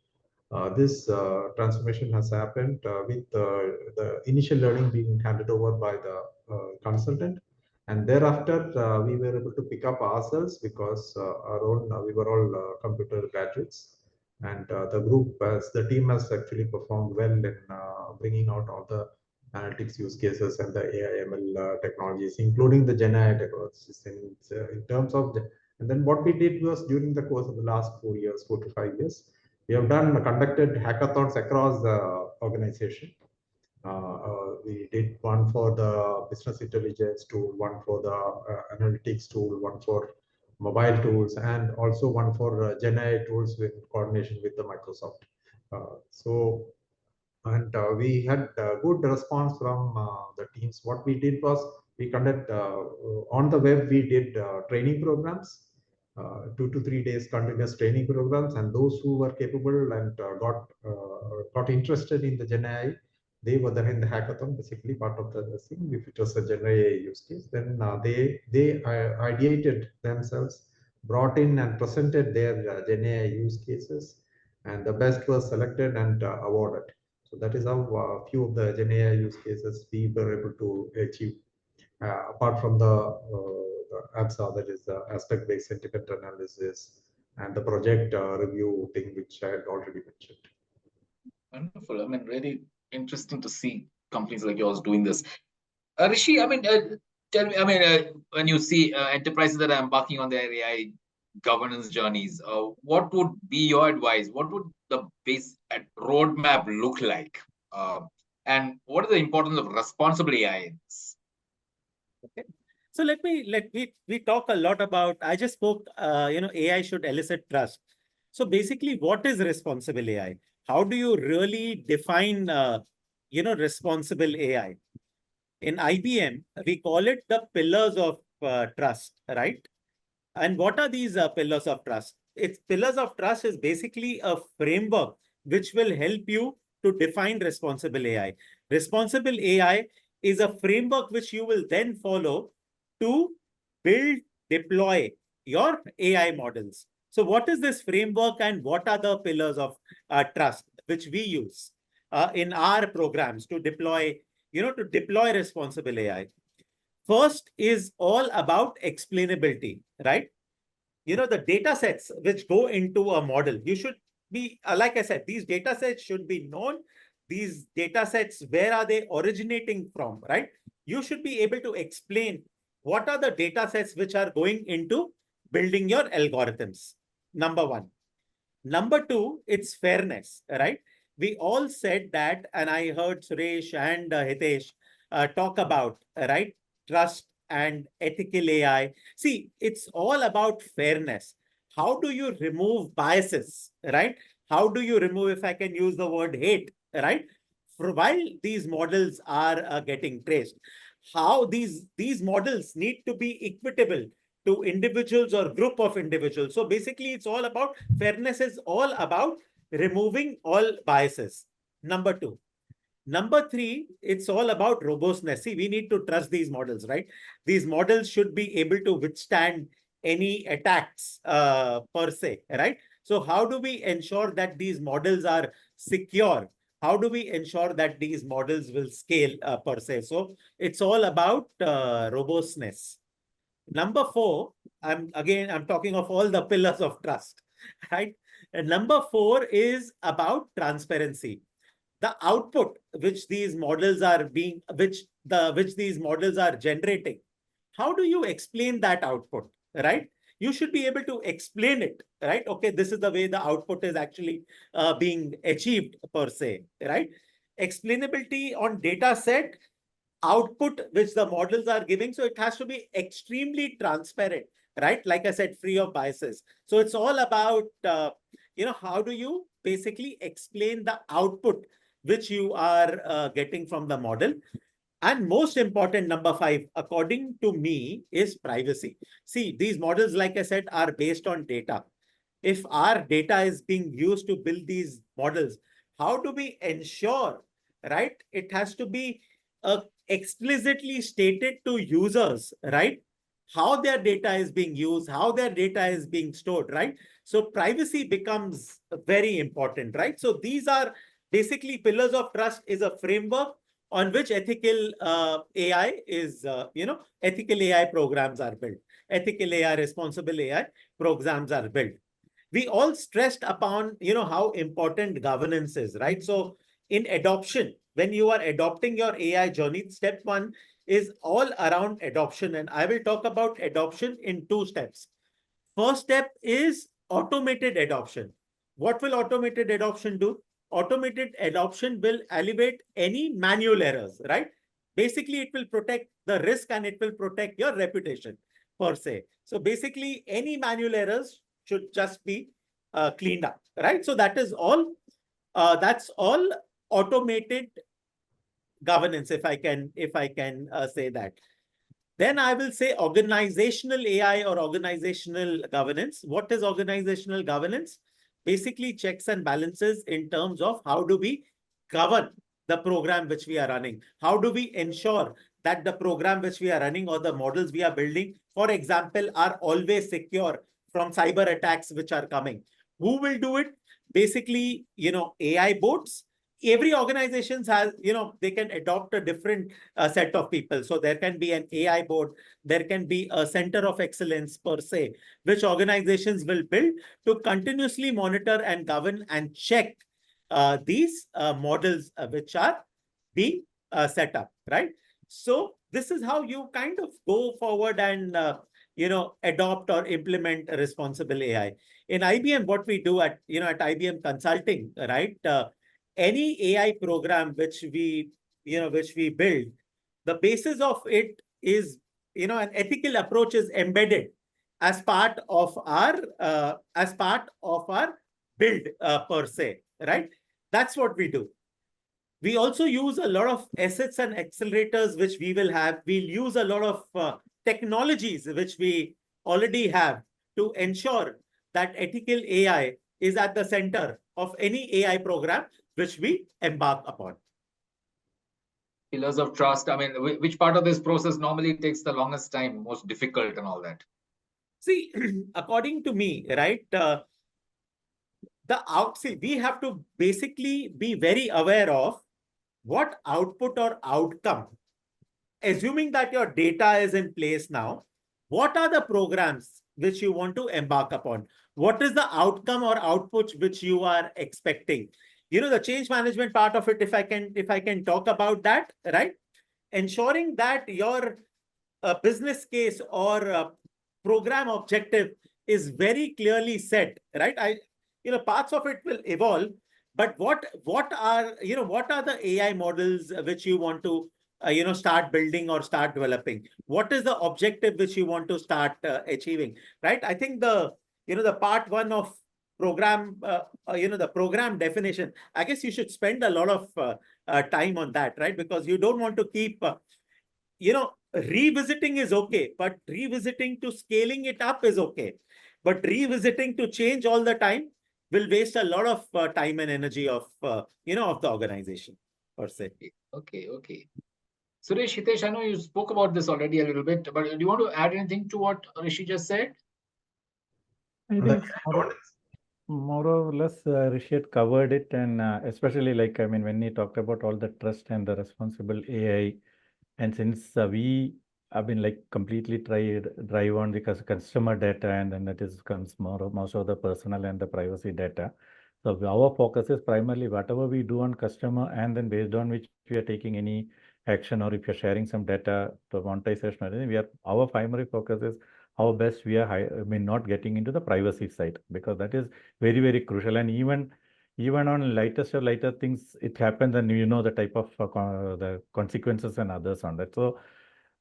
This transformation has happened with the initial learning being handed over by the consultant, and thereafter we were able to pick up ourselves, because we were all computer graduates, and the group, as the team, has actually performed well in bringing out all the analytics use cases and the AI ML technologies, including the Gen AI technologies in terms of and then what we did was, during the course of the last 4 years, 4 to 5 years, we have conducted hackathons across the organization. We did one for the business intelligence tool, one for the analytics tool, one for mobile tools, and also one for Gen AI tools with coordination with the Microsoft. And we had good response from the teams. What we did was, we conduct on the web, we did training programs, 2 to 3 days continuous training programs, and those who were capable and got interested in the Gen AI, they were there in the hackathon, basically part of the thing. If it was a Gen AI use case, then they ideated themselves, brought in and presented their Gen AI use cases, and the best was selected and awarded. So that is how a few of the Gen AI use cases we were able to achieve. Apart from the ABSA, that is the aspect-based sentiment analysis, and the project review thing, which I had already mentioned. Wonderful. I mean, really interesting to see companies like yours doing this. Rishi, I mean, tell me, I mean, when you see enterprises that are embarking on their AI governance journeys, what would be your advice? What would the base roadmap look like? And what is the importance of responsible AI in this? Okay. So we talk a lot about, I just spoke, AI should elicit trust. So basically, what is responsible AI? How do you really define, responsible AI? In IBM, we call it the pillars of trust, right? And what are these pillars of trust? It's pillars of trust is basically a framework which will help you to define responsible AI. Responsible AI is a framework which you will then follow to build, deploy your AI models. So what is this framework, and what are the pillars of trust which we use in our programs to deploy responsible AI? First is all about explainability, right? The data sets which go into a model, you should be, like I said, these data sets should be known. These data sets, where are they originating from, right? You should be able to explain what are the data sets which are going into building your algorithms. Number one. Number two, it's fairness, right? We all said that, and I heard Suresh and Hitesh talk about, right? Trust and ethical AI. See, it's all about fairness. How do you remove biases, right? How do you remove, if I can use the word hate, right? While these models are getting traced, how these models need to be equitable to individuals or group of individuals. So basically, it's all about fairness, is all about removing all biases. Number two. Number three, it's all about robustness. See, we need to trust these models, right? These models should be able to withstand any attacks per se, right? So how do we ensure that these models are secure? How do we ensure that these models will scale per se? So it's all about robustness. Number four, I'm talking of all the pillars of trust, right? And number four is about transparency. The output which these models are which these models are generating, how do you explain that output, right? You should be able to explain it, right? Okay, this is the way the output is actually being achieved per se, right? Explainability on data set, output which the models are giving. So it has to be extremely transparent, right? Like I said, free of biases. So it's all about, how do you basically explain the output which you are getting from the model. And most important, number five, according to me, is privacy. See, these models, like I said, are based on data. If our data is being used to build these models, how do we ensure, right? It has to be explicitly stated to users, right? How their data is being used, how their data is being stored, right? So privacy becomes very important, right? So these are basically pillars of trust, is a framework on which ethical AI is, ethical AI programs are built. Ethical AI, responsible AI programs are built. We all stressed upon, how important governance is, right? So in adoption, when you are adopting your AI journey, step one is all around adoption. And I will talk about adoption in two steps. First step is automated adoption. What will automated adoption do? Automated adoption will alleviate any manual errors, right? Basically, it will protect the risk and it will protect your reputation per se. So basically, any manual errors should just be cleaned up, right? So that is all. That's all automated governance, if I can say that. Then I will say organizational AI or organizational governance. What is organizational governance? Basically, checks and balances in terms of how do we govern the program which we are running? How do we ensure that the program which we are running or the models we are building, for example, are always secure from cyber attacks which are coming? Who will do it? Basically, AI boards. Every organization has, they can adopt a different set of people. So there can be an AI board, there can be a center of excellence per se, which organizations will build to continuously monitor and govern and check these models which are being set up, right? So this is how you kind of go forward and, adopt or implement a responsible AI. In IBM, what we do at IBM Consulting, right? Any AI program which we build, the basis of it is, an ethical approach is embedded as part of our build per se, right? That's what we do. We also use a lot of assets and accelerators which we will have. We'll use a lot of technologies which we already have to ensure that ethical AI is at the center of any AI program which we embark upon. Pillars of trust. I mean, which part of this process normally takes the longest time, most difficult and all that? See, according to me, right, we have to basically be very aware of what output or outcome assuming that your data is in place now, what are the programs which you want to embark upon? What is the outcome or output which you are expecting? The change management part of it, if I can talk about that, right? Ensuring that your business case or program objective is very clearly set, right? Parts of it will evolve, but what are the AI models which you want to start building or start developing? What is the objective which you want to start achieving, right? I think the part one of program, the program definition, I guess you should spend a lot of time on that, right? Because you don't want to keep, revisiting is okay, but revisiting to scaling it up is okay. But revisiting to change all the time will waste a lot of time and energy of, of the organization per se. Okay. Suresh, Hitesh, I know you spoke about this already a little bit, but do you want to add anything to what Rishi just said? I think more or less Rishi had covered it, and especially when he talked about all the trust and the responsible AI, and since we have been completely drive on the customer data, and then that is comes most of the personal and the privacy data. So our focus is primarily whatever we do on customer, and then based on which we are taking any action, or if you're sharing some data to monetization, our primary focus is how best we are not getting into the privacy side, because that is very, very crucial. And even on lighter things, it happens, and the type of the consequences and others on that. So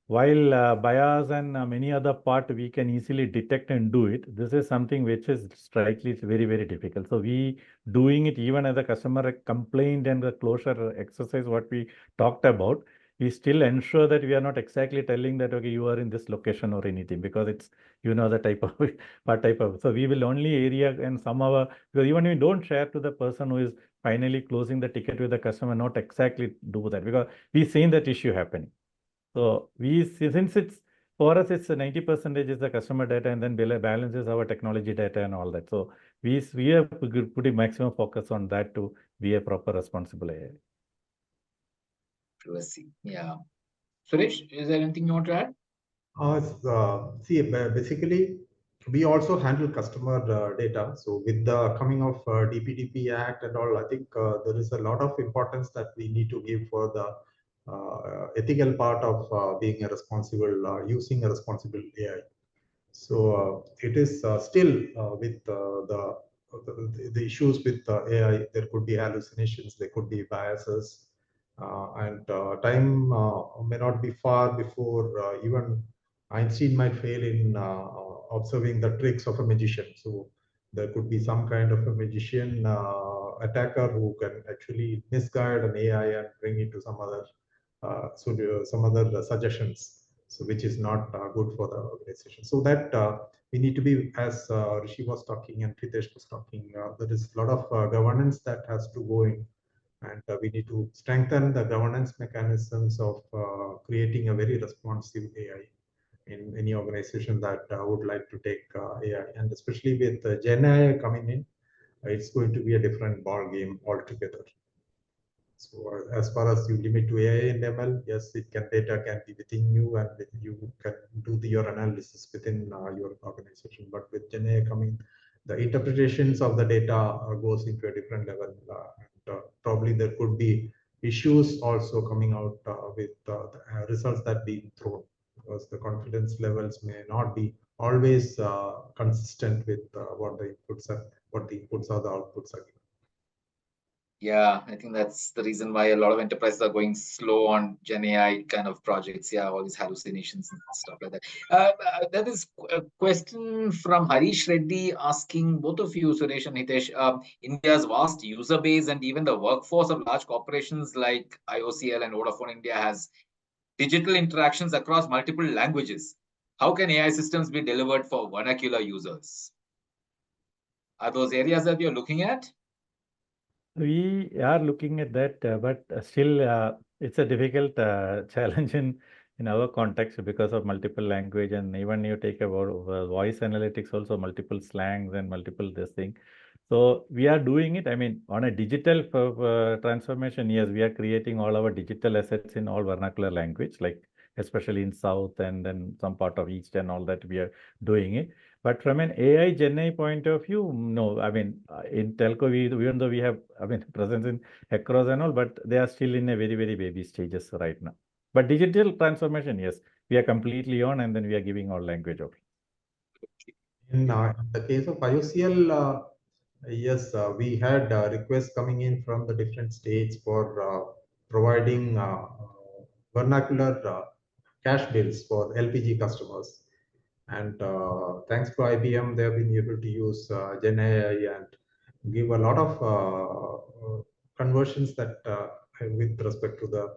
while bias and many other part we can easily detect and do it, this is something which is strictly very, very difficult. So we doing it even as a customer complaint and the closure exercise what we talked about, we still ensure that we are not exactly telling that, okay, you are in this location or anything, because it's, the type of what type of. So we will only area and somehow, because even we don't share to the person who is finally closing the ticket with the customer, not exactly do that, because we've seen that issue happening. So since it's for us, it's 90% is the customer data, and then balance is our technology data and all that. So we have putting maximum focus on that to be a proper responsible AI. Privacy, yeah. Suresh, is there anything you want to add? Basically, we also handle customer data. So with the coming of DPDP Act and all, I think there is a lot of importance that we need to give for the ethical part of being a responsible, using a responsible AI. So it is still with the issues with AI, there could be hallucinations, there could be biases, and time may not be far before even Einstein might fail in observing the tricks of a magician. So there could be some kind of a magician attacker who can actually misguide an AI and bring it to some other some other suggestions. So which is not good for the organization. So that we need to be, as Rishi was talking and Hitesh was talking, there is a lot of governance that has to go in, and we need to strengthen the governance mechanisms of creating a very responsive AI in any organization that would like to take AI, and especially with Gen AI coming in, it's going to be a different ball game altogether. So as far as you limit to AI and ML, yes, data can be within you, and you can do your analysis within your organization. But with Gen AI coming, the interpretations of the data goes into a different level. And probably there could be issues also coming out with the results that being thrown, because the confidence levels may not be always consistent with what the inputs are, what the inputs or the outputs are. Yeah, I think that's the reason why a lot of enterprises are going slow on Gen AI kind of projects. Yeah, all these hallucinations and stuff like that. That is a question from Harish Reddy asking both of you, Suresh and Hitesh, India's vast user base and even the workforce of large corporations like IOCL and Vodafone India has digital interactions across multiple languages. How can AI systems be delivered for vernacular users? Are those areas that you're looking at? We are looking at that, but still it's a difficult challenge in our context because of multiple language, and even you take about voice analytics, also multiple slangs and multiple this thing. So we are doing it. I mean, on a digital transformation, yes, we are creating all our digital assets in all vernacular language, like especially in South and then some part of East and all that we are doing it. But from an AI Gen AI point of view, no, I mean, in telco, even though we have, I mean, presence in across and all, but they are still in a very, very baby stages right now. But digital transformation, yes, we are completely on, and then we are giving all language of. In the case of IOCL, yes, we had requests coming in from the different states for providing vernacular cash bills for LPG customers. And thanks to IBM, they have been able to use Gen AI and give a lot of conversions that with respect to the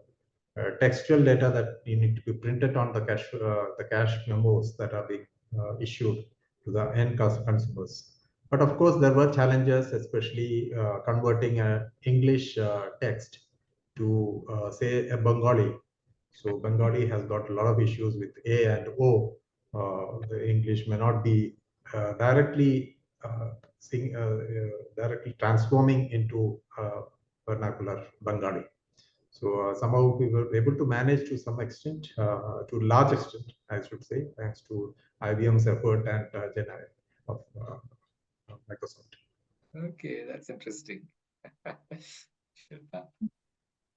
textual data that you need to be printed on the cash memos that are being issued to the end consumers. But of course, there were challenges, especially converting an English text to, say, a Bengali. So Bengali has got a lot of issues with A and O. The English may not be directly directly transforming into vernacular Bengali. So somehow we were able to manage to some extent, to large extent, I should say, thanks to IBM's effort and Gen AI of Microsoft. Okay, that's interesting.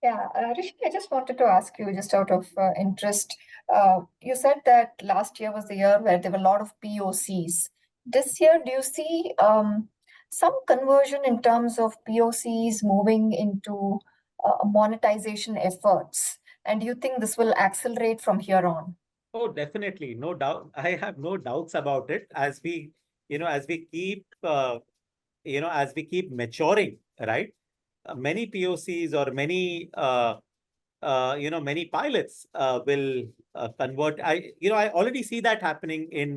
Yeah, Rishi, I just wanted to ask you, just out of interest, you said that last year was the year where there were a lot of POCs. This year, do you see some conversion in terms of POCs moving into monetization efforts? And do you think this will accelerate from here on? Oh, definitely, no doubt. I have no doubts about it. As we, as we keep, as we keep maturing, right? Many POCs or many, many pilots will convert. I already see that happening in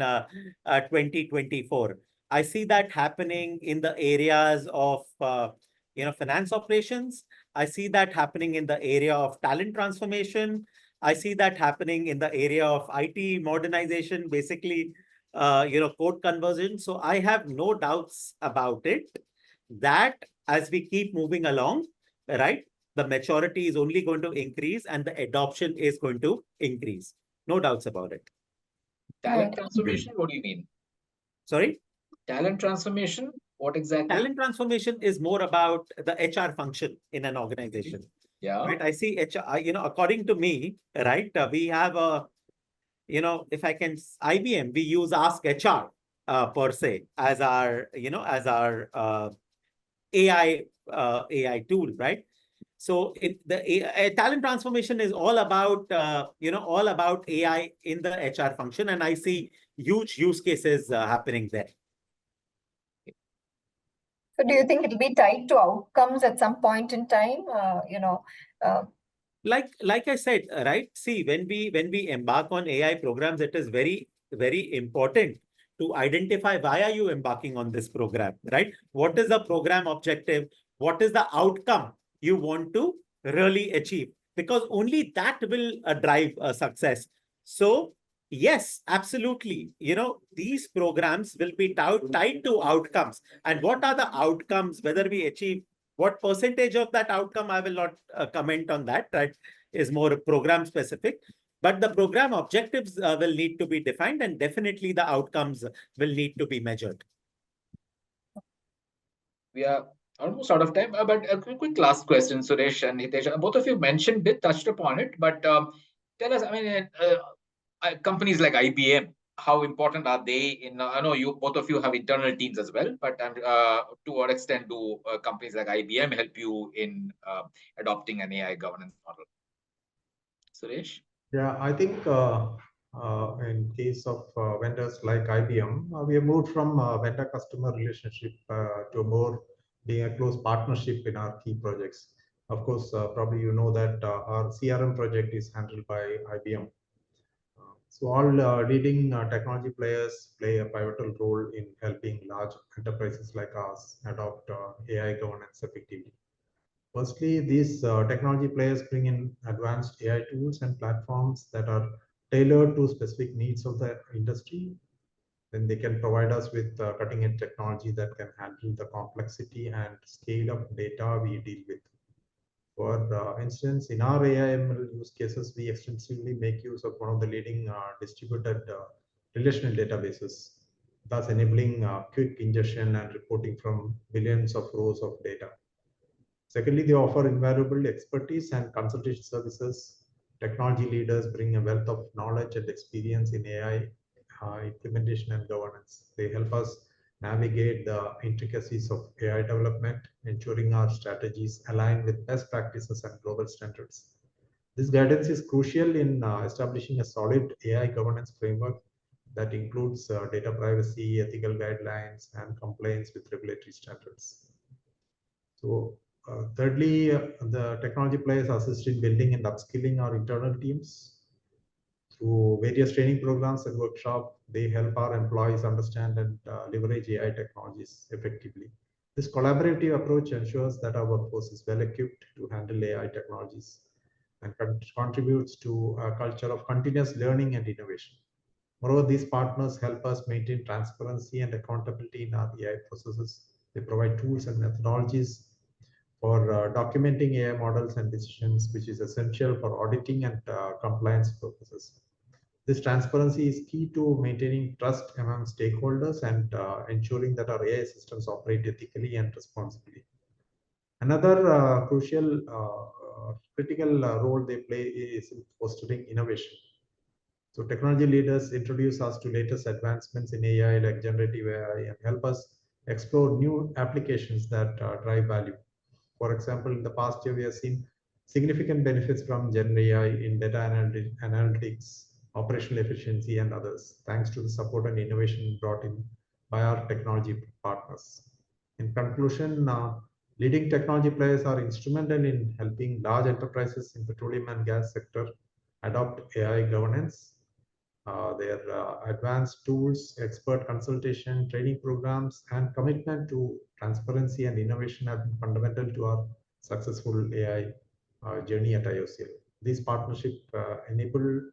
2024. I see that happening in the areas of, finance operations. I see that happening in the area of talent transformation. I see that happening in the area of IT modernization, basically, code conversion. So I have no doubts about it that as we keep moving along, right, the maturity is only going to increase and the adoption is going to increase. No doubts about it. Talent transformation, what do you mean? Sorry? Talent transformation, what exactly? Talent transformation is more about the HR function in an organization. Yeah. Right. I see HR, according to me, right, we have a, if I can, IBM, we use Ask HR per se as our, AI tool, right? So talent transformation is all about, all about AI in the HR function. And I see huge use cases happening there. So do you think it'll be tied to outcomes at some point in time? Like I said, right? See, when we embark on AI programs, it is very, very important to identify why are you embarking on this program, right? What is the program objective? What is the outcome you want to really achieve? Because only that will drive success. So yes, absolutely. These programs will be tied to outcomes. And what are the outcomes, whether we achieve what percentage of that outcome, I will not comment on that. That is more program specific. But the program objectives will need to be defined, and definitely the outcomes will need to be measured. We are almost out of time, but a quick last question, Suresh and Hitesh. Both of you touched upon it, but tell us, I mean, companies like IBM, how important are they in, I know both of you have internal teams as well, but to what extent do companies like IBM help you in adopting an AI governance model? Suresh? Yeah, I think in case of vendors like IBM, we have moved from vendor-customer relationship to a more being a close partnership in our key projects. Of course, probably you know that our CRM project is handled by IBM. So all leading technology players play a pivotal role in helping large enterprises like us adopt AI governance effectively. Firstly, these technology players bring in advanced AI tools and platforms that are tailored to specific needs of the industry. Then they can provide us with cutting-edge technology that can handle the complexity and scale of data we deal with. For instance, in our AI/ML use cases, we extensively make use of one of the leading distributed relational databases, thus enabling quick ingestion and reporting from billions of rows of data. Secondly, they offer invaluable expertise and consultation services. Technology leaders bring a wealth of knowledge and experience in AI implementation and governance. They help us navigate the intricacies of AI development, ensuring our strategies align with best practices and global standards. This guidance is crucial in establishing a solid AI governance framework that includes data privacy, ethical guidelines, and compliance with regulatory standards. So, thirdly, the technology players assist in building and upskilling our internal teams. Through various training programs and workshops, they help our employees understand and leverage AI technologies effectively. This collaborative approach ensures that our workforce is well equipped to handle AI technologies and contributes to a culture of continuous learning and innovation. Moreover, these partners help us maintain transparency and accountability in our AI processes. They provide tools and methodologies for documenting AI models and decisions, which is essential for auditing and compliance purposes. This transparency is key to maintaining trust among stakeholders and ensuring that our AI systems operate ethically and responsibly. Another critical role they play is in fostering innovation. So technology leaders introduce us to latest advancements in AI like generative AI and help us explore new applications that drive value. For example, in the past year, we have seen significant benefits from Gen AI in data analytics, operational efficiency, and others, thanks to the support and innovation brought in by our technology partners. In conclusion, leading technology players are instrumental in helping large enterprises in petroleum and gas sector adopt AI governance. Their advanced tools, expert consultation, training programs, and commitment to transparency and innovation have been fundamental to our successful AI journey at IOCL. This partnership enabled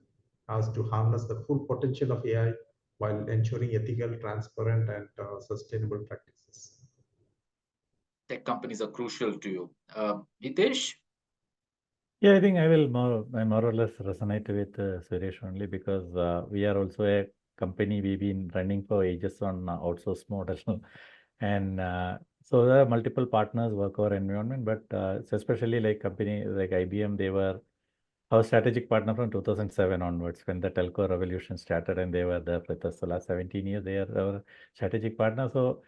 us to harness the full potential of AI while ensuring ethical, transparent, and sustainable practices. Tech companies are crucial to you. Hitesh? Yeah, I think I more or less resonate with Suresh only because we are also a company we've been running for ages on outsource model. And so there are multiple partners work our environment, but it's especially like company like IBM, they were our strategic partner from 2007 onwards when the telco revolution started, and they were there with us. The last 17 years, they are our strategic partner. So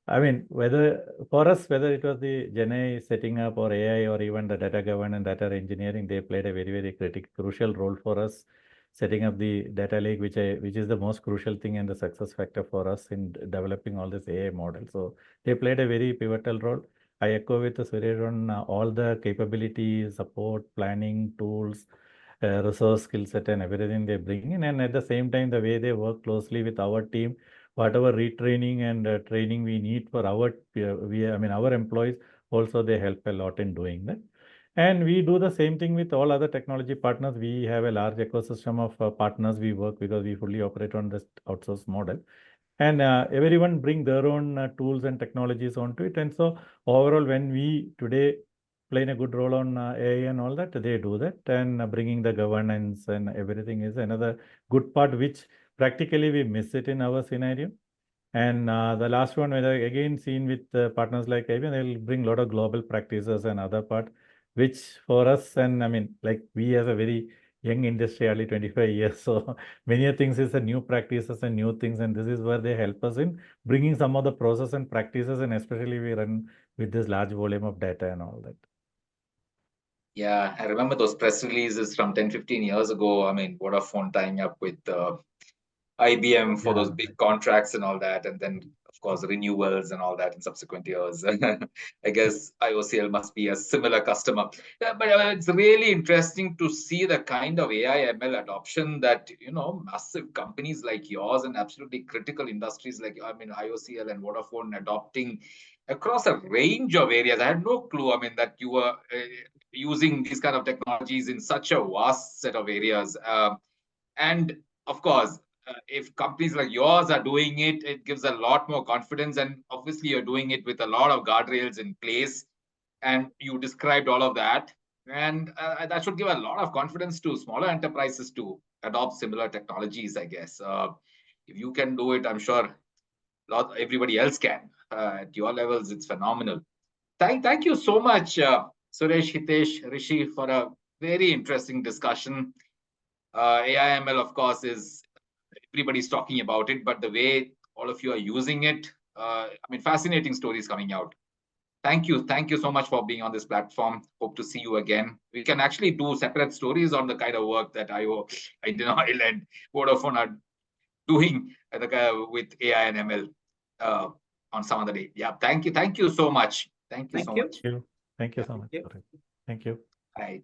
I mean, whether for us, whether it was the GenAI setting up or AI or even the data governance, data engineering, they played a very crucial role for us setting up the data lake, which is the most crucial thing and the success factor for us in developing all this AI model. So they played a very pivotal role. I echo with Suresh on all the capabilities, support, planning, tools, resource skill set and everything they bring in. And at the same time, the way they work closely with our team, whatever retraining and training we need for our our employees, also they help a lot in doing that. And we do the same thing with all other technology partners. We have a large ecosystem of partners we work because we fully operate on this outsource model. And everyone bring their own tools and technologies onto it. And so overall, when we today playing a good role on AI and all that, they do that. And bringing the governance and everything is another good part, which practically we miss it in our scenario. And the last one, whether again seen with partners like IBM, they'll bring a lot of global practices and other part, which for us, and I mean, like we as a very young industry, only 25 years, so many things is a new practices and new things, and this is where they help us in bringing some of the process and practices, and especially we run with this large volume of data and all that. Yeah, I remember those press releases from 10, 15 years ago. I mean, Vodafone tying up with IBM for those big contracts and all that. And then, of course, renewals and all that in subsequent years. I guess IOCL must be a similar customer. Yeah, but it's really interesting to see the kind of AI ML adoption that, massive companies like yours and absolutely critical industries like, IOCL and Vodafone adopting across a range of areas. I had no clue, that you were using these kind of technologies in such a vast set of areas. And of course, if companies like yours are doing it, it gives a lot more confidence. And obviously, you're doing it with a lot of guardrails in place. And you described all of that. And that should give a lot of confidence to smaller enterprises to adopt similar technologies, I guess. If you can do it, I'm sure everybody else can. At your levels, it's phenomenal. Thank you so much, Suresh, Hitesh, Rishi, for a very interesting discussion. AI ML, of course, is everybody's talking about it, but the way all of you are using it, fascinating stories coming out. Thank you so much for being on this platform. Hope to see you again. We can actually do separate stories on the kind of work that Indian Oil and Vodafone are doing with AI and ML on some other day. Yeah, thank you so much. Thank you so much. Thank you so much. Thank you. Right.